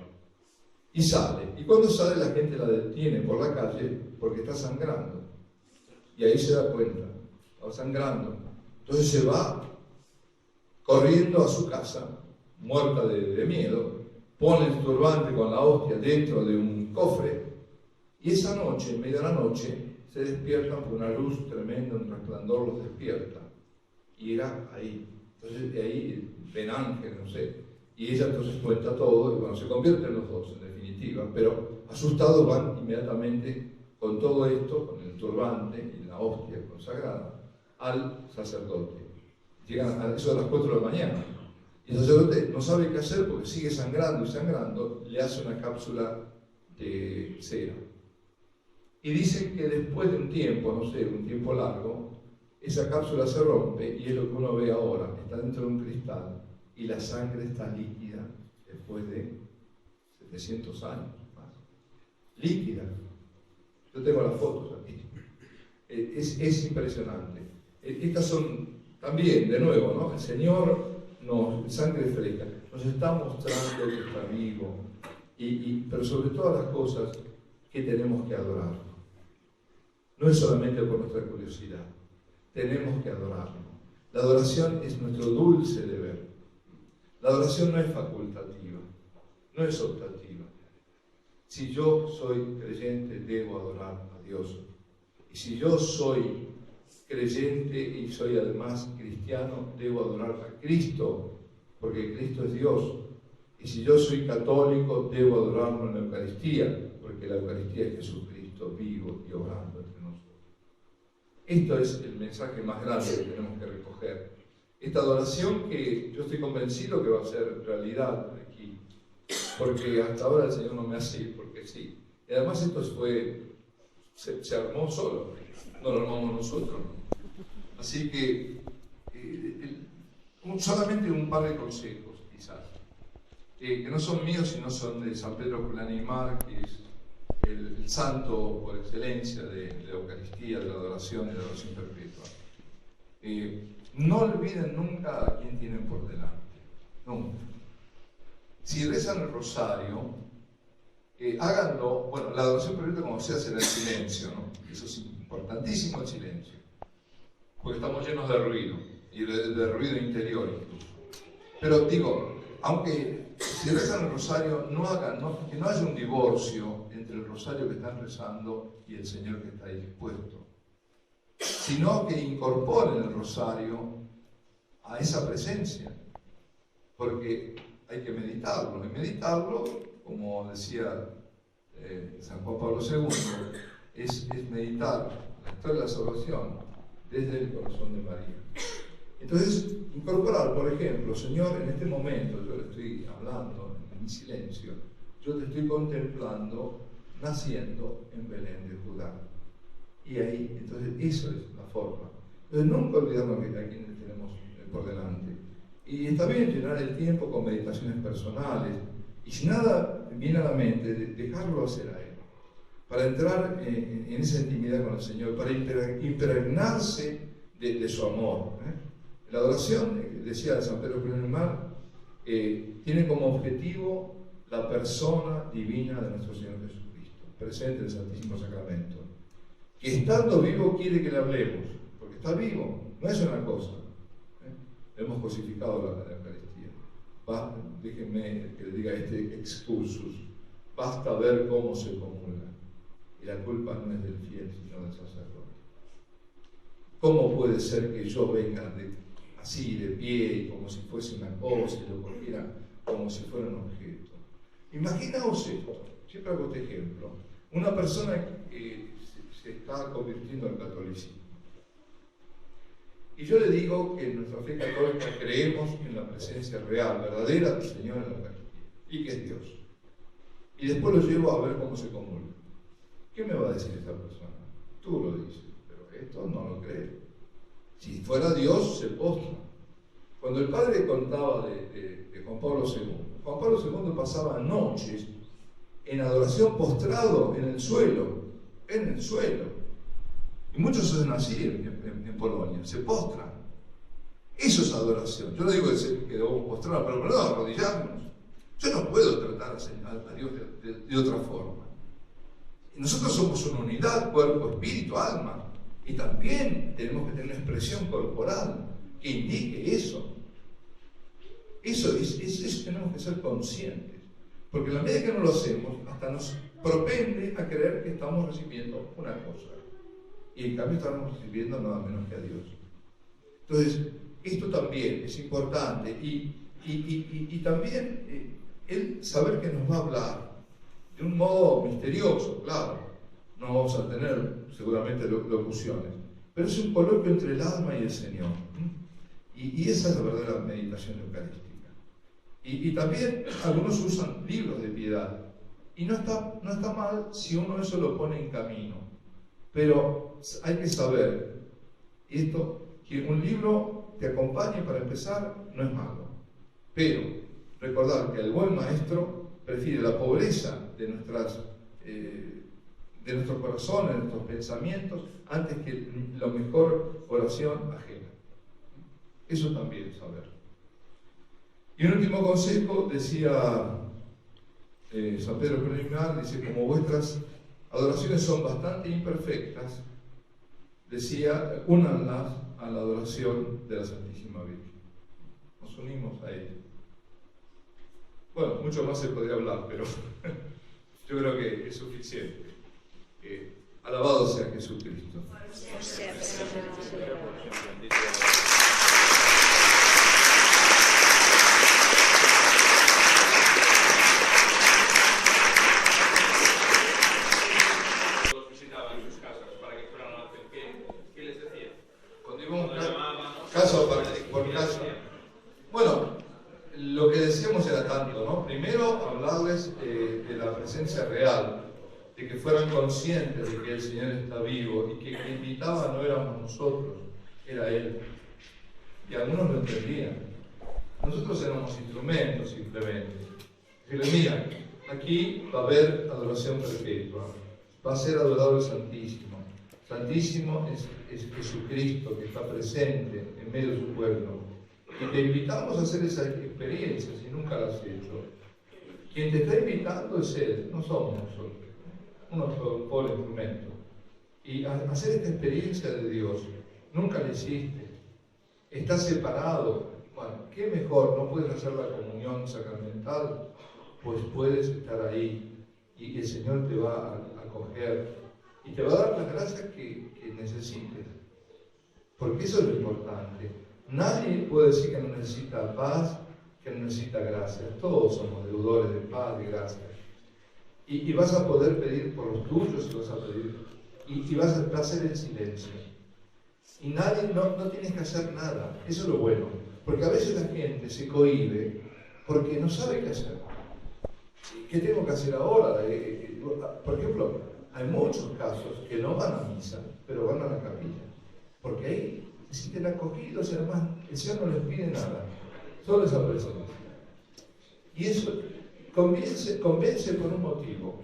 Y sale. Y cuando sale la gente la detiene por la calle porque está sangrando. Y ahí se da cuenta, está sangrando. Entonces se va corriendo a su casa, muerta de miedo, pone el turbante con la hostia dentro de un cofre y esa noche, en medio de la noche, se despiertan por una luz tremenda, un resplandor los despierta. Y era ahí. Entonces de ahí ven ángeles, no sé. Y ella entonces cuenta todo y bueno, se convierten los dos en definitiva, pero asustados van inmediatamente con todo esto, con el turbante y la hostia consagrada, al sacerdote. Llegan a eso de las 4 de la mañana. Y el sacerdote no sabe qué hacer porque sigue sangrando y sangrando, le hace una cápsula de cera. Y dice que después de un tiempo, no sé, un tiempo largo, esa cápsula se rompe y es lo que uno ve ahora, está dentro de un cristal y la sangre está líquida después de 700 años más. Líquida. Yo tengo las fotos aquí. Es impresionante. Estas son también, de nuevo, ¿no? El Señor sangre fresca, nos está mostrando que está vivo, pero sobre todas las cosas que tenemos que adorarlo. No es solamente por nuestra curiosidad, tenemos que adorarlo. La adoración es nuestro dulce deber. La adoración no es facultativa, no es optativa. Si yo soy creyente, debo adorar a Dios. Y si yo soy creyente y soy además cristiano, debo adorar a Cristo, porque Cristo es Dios. Y si yo soy católico, debo adorarlo en la Eucaristía, porque la Eucaristía es Jesucristo vivo y obrando entre nosotros. Esto es el mensaje más grande que tenemos que recoger. Esta adoración que yo estoy convencido que va a ser realidad aquí, porque hasta ahora el Señor no me hace ir porque sí. Y además esto se armó solo, no lo armamos nosotros. Así que solamente un par de consejos, quizás, que no son míos, sino son de San Pedro Julián, que es el santo por excelencia de la Eucaristía, de la adoración y de la adoración perpetua. No olviden nunca a quién tienen por delante. Nunca. Si rezan el rosario, háganlo, bueno, la adoración perpetua como se hace en el silencio, ¿no? Eso es importantísimo, el silencio. Porque estamos llenos de ruido, y de ruido interior incluso. Pero digo, aunque si rezan el rosario, que no haya un divorcio entre el rosario que están rezando y el Señor que está ahí dispuesto, sino que incorporen el rosario a esa presencia, porque hay que meditarlo, y meditarlo, como decía San Juan Pablo II, es meditar la historia de la salvación desde el corazón de María. Entonces, incorporar, por ejemplo, Señor, en este momento yo le estoy hablando en mi silencio, yo te estoy contemplando naciendo en Belén de Judá. Y ahí, entonces, eso es la forma. Entonces nunca olvidarnos a quienes tenemos por delante. Y está bien llenar el tiempo con meditaciones personales, y si nada viene a la mente, dejarlo hacer a Él, para entrar en esa intimidad con el Señor, para impregnarse de su amor. La adoración, decía San Pedro Mar, tiene como objetivo la persona divina de nuestro Señor Jesucristo, presente en el Santísimo Sacramento, que estando vivo quiere que le hablemos, porque está vivo, no es una cosa. Hemos cosificado la Eucaristía. Déjenme que le diga este excursus. Basta ver cómo se comulga. Y la culpa no es del fiel, sino del sacerdote. ¿Cómo puede ser que yo venga así de pie, y como si fuese una cosa, y lo cogiera como si fuera un objeto? Imaginaos esto, siempre hago este ejemplo. Una persona que se está convirtiendo al catolicismo. Y yo le digo que en nuestra fe católica creemos en la presencia real, verdadera del Señor en la Eucaristía, y que es Dios. Y después lo llevo a ver cómo se comulga. ¿Qué me va a decir esta persona? Tú lo dices, pero esto no lo cree. Si fuera Dios, se postra. Cuando el padre contaba de Juan Pablo II, Juan Pablo II pasaba noches en adoración postrado en el suelo. Y muchos hacen así en Polonia, se postran. Eso es adoración. Yo no digo que debemos postrar, pero no arrodillarnos. Yo no puedo tratar a Dios de otra forma. Y nosotros somos una unidad, cuerpo, espíritu, alma. Y también tenemos que tener una expresión corporal que indique eso. Eso tenemos que ser conscientes. Porque en la medida que no lo hacemos, hasta nos propende a creer que estamos recibiendo una cosa. Y en cambio estamos recibiendo nada menos que a Dios. Entonces, esto también es importante. Y también el saber que nos va a hablar de un modo misterioso, claro. No vamos a tener seguramente locuciones. Pero es un coloquio entre el alma y el Señor. Y esa es la verdadera meditación eucarística. Y también algunos usan libros de piedad. Y no está mal si uno eso lo pone en camino. Pero hay que saber esto, que un libro te acompañe para empezar no es malo. Pero recordar que el buen maestro prefiere la pobreza de nuestros corazones, de nuestros pensamientos, antes que la mejor oración ajena. Eso también es saber. Y un último consejo, decía San Pedro Preliminar, dice, como vuestras adoraciones son bastante imperfectas, decía, únanlas a la adoración de la Santísima Virgen. Nos unimos a ella. Bueno, mucho más se podría hablar, pero yo creo que es suficiente. Alabado sea Jesucristo. Caso por caso. Bueno, lo que decíamos era tanto, ¿no? Primero, hablarles de la presencia real, de que fueran conscientes de que el Señor está vivo y que quien invitaba no éramos nosotros, era Él. Y algunos lo entendían. Nosotros éramos instrumentos simplemente. Decirle, mira, aquí va a haber adoración perpetua, va a ser adorado el Santísimo. Santísimo es Jesucristo que está presente en medio de su pueblo. Y te invitamos a hacer esa experiencia si nunca la has hecho. Quien te está invitando es Él, no somos nosotros. Uno solo, pobre instrumento. Y hacer esta experiencia de Dios, nunca la hiciste. Estás separado. Bueno, ¿qué mejor? ¿No puedes hacer la comunión sacramental? Pues puedes estar ahí y el Señor te va a acoger. Y te va a dar las gracias que necesites. Porque eso es lo importante. Nadie puede decir que no necesita paz, que no necesita gracias. Todos somos deudores de paz, de gracias. Y vas a poder pedir por los tuyos y vas a pedir. Y vas a hacer en silencio. Y nadie, no tienes que hacer nada. Eso es lo bueno. Porque a veces la gente se cohíbe porque no sabe qué hacer. ¿Qué tengo que hacer ahora? Por ejemplo, hay muchos casos que no van a misa, pero van a la capilla. Porque ahí se sienten acogidos y además el Señor no les pide nada, solo esa presencia. Y eso convence por un motivo,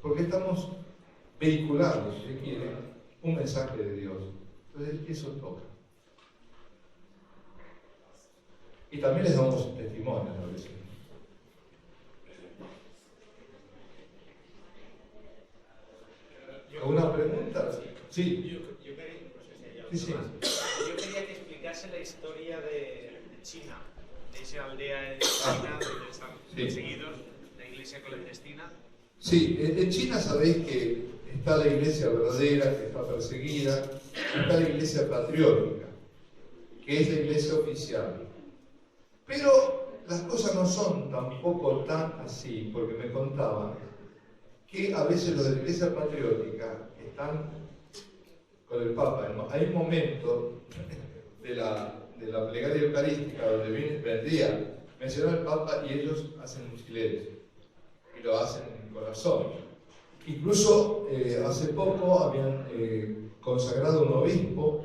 porque estamos vehiculando, si se quiere, un mensaje de Dios. Entonces eso toca. Y también les damos testimonios a veces. ¿Alguna pregunta? Sí.
Yo quería, no sé si hay algo
Sí, sí.
más. Yo quería que explicase la historia de China, de esa aldea en China donde están perseguidos, la iglesia clandestina.
Sí, en China sabéis que está la iglesia verdadera, que está perseguida, está la iglesia patriótica, que es la iglesia oficial. Pero las cosas no son tampoco tan así, porque me contaban que a veces los de la iglesia patriótica están con el Papa. Hay un momento de la plegaria eucarística donde vendría mencionar al Papa y ellos hacen un silencio y lo hacen en el corazón. Incluso hace poco habían consagrado un obispo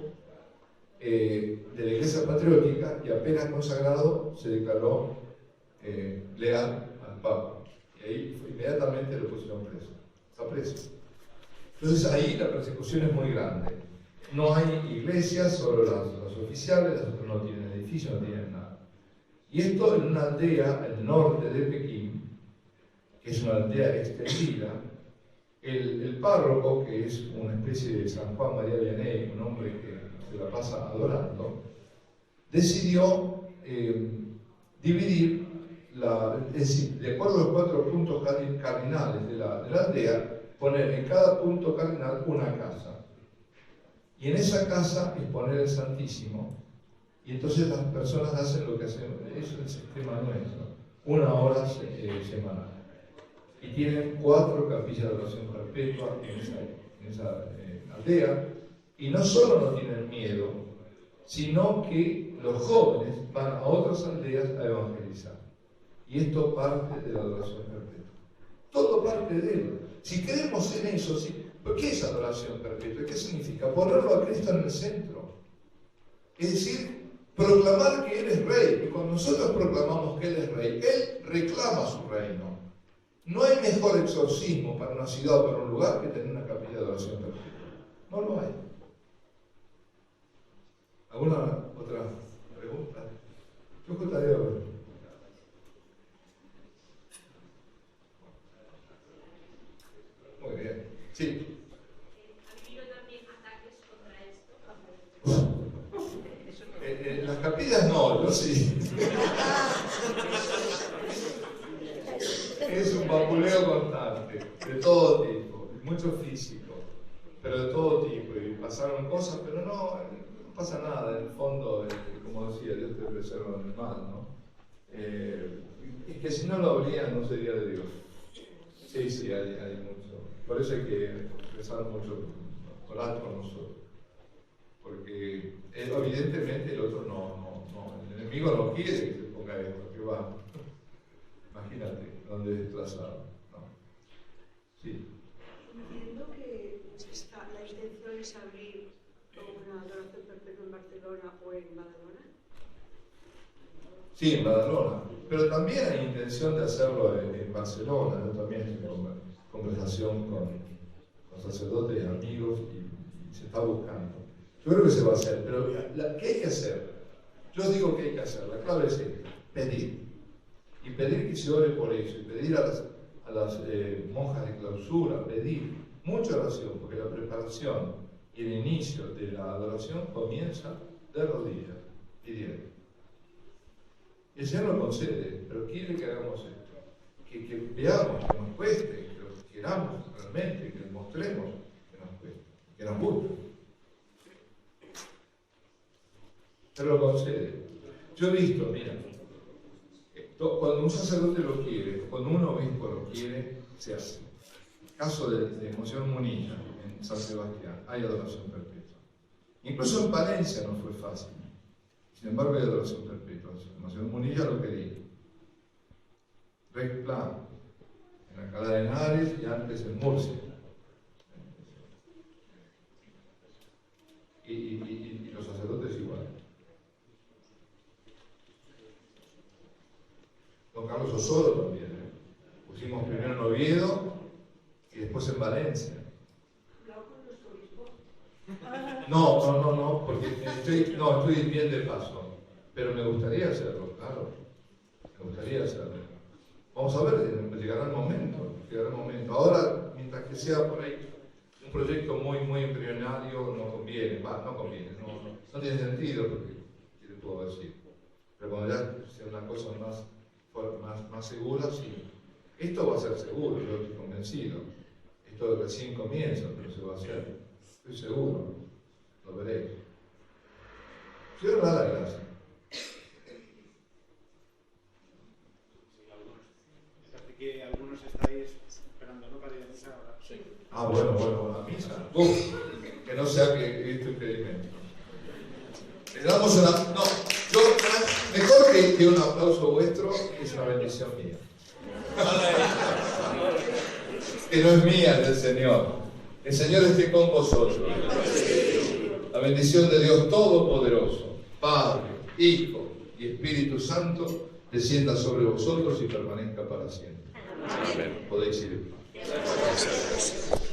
de la iglesia patriótica y apenas consagrado se declaró leal al Papa. Y ahí inmediatamente lo pusieron preso. Está preso. Entonces ahí la persecución es muy grande. No hay iglesias, solo las oficiales, las otras no tienen edificios, no tienen nada. Y esto en una aldea al norte de Pekín, que es una aldea extendida, el párroco, que es una especie de San Juan María Vianney, un hombre que se la pasa adorando, decidió dividir, es decir, de acuerdo a los 4 puntos cardinales de la aldea, poner en cada punto cardinal una casa. Y en esa casa exponer el Santísimo. Y entonces las personas hacen lo que hacen, eso es el sistema nuestro, 1 hora semanal. Y tienen 4 capillas de oración perpetua en esa aldea. Y no solo no tienen miedo, sino que los jóvenes van a otras aldeas a evangelizar. Y esto parte de la adoración perpetua. Todo parte de él. Si creemos en eso, ¿qué es adoración perpetua? ¿Qué significa? Ponerlo a Cristo en el centro. Es decir, proclamar que Él es Rey. Y cuando nosotros proclamamos que Él es Rey, Él reclama su reino. No hay mejor exorcismo para una ciudad o para un lugar que tener una capilla de adoración perpetua. No lo hay. ¿Alguna otra pregunta? Yo contaré ahora. Muy bien. Sí.
¿Ha habido también ataques contra esto?
Las capillas no, yo sí. Es un vapuleo constante, de todo tipo, mucho físico, pero de todo tipo. Y pasaron cosas, pero no pasa nada. En el fondo, como decía, Dios te preserva del mal, ¿no? Es que si no lo habrían, no sería de Dios. Sí, hay mucho. Por eso hay que rezar mucho, orar con nosotros. Porque evidentemente el otro no, el enemigo no quiere que se ponga esto, que va. Imagínate, donde es desplazado. ¿No? Sí.
Entiendo que la intención es abrir una adoración perpetua en Barcelona o en Badalona.
Sí, en Badalona. Pero también hay intención de hacerlo en Barcelona. Yo también estoy en conversación con sacerdotes y amigos y se está buscando. Yo creo que se va a hacer, pero ¿qué hay que hacer? Yo digo que hay que hacer. La clave es esta: pedir. Y pedir que se ore por eso. Y pedir a las monjas de clausura, pedir mucha oración, porque la preparación y el inicio de la adoración comienza de rodillas, pidiendo. Y el Señor lo concede, pero quiere que hagamos esto, que veamos, que nos cueste, que lo queramos realmente, que demostremos que nos cueste, que nos guste. Pero lo concede. Yo he visto, mira, cuando un sacerdote lo quiere, cuando un obispo lo quiere, se hace. Caso de Monseñor Munilla, en San Sebastián, hay adoración perpetua. Incluso en Palencia no fue fácil. Sin embargo, hay adoración perpetua. Monseñor Munilla lo quería. Rex Plan, en Alcalá de Henares y antes en Murcia. Y los sacerdotes Carlos Osoro también. Pusimos primero en Oviedo y después en Valencia. No, porque estoy bien de paso, pero me gustaría hacerlo, claro, me gustaría hacerlo. Vamos a ver, llegará el momento. Ahora, mientras que sea por ahí un proyecto muy embrionario, no conviene, no tiene sentido, porque, ¿qué le puedo decir? Pero cuando ya sea una cosa más segura, sí. Esto va a ser seguro, yo estoy convencido. Esto recién comienza, pero se va a hacer. Estoy seguro. Lo veréis. Quiero dar la gracia.
Parece que algunos estáis esperando, ¿no? Para ir a misa ahora. Sí.
Ah, bueno, la misa. Que no sea que esto impedimento. Le damos una. No, mejor que un aplauso vuestro es una bendición mía. Que no es mía, es del Señor. El Señor esté con vosotros. La bendición de Dios Todopoderoso, Padre, Hijo y Espíritu Santo, descienda sobre vosotros y permanezca para siempre. Amén. Podéis ir en paz.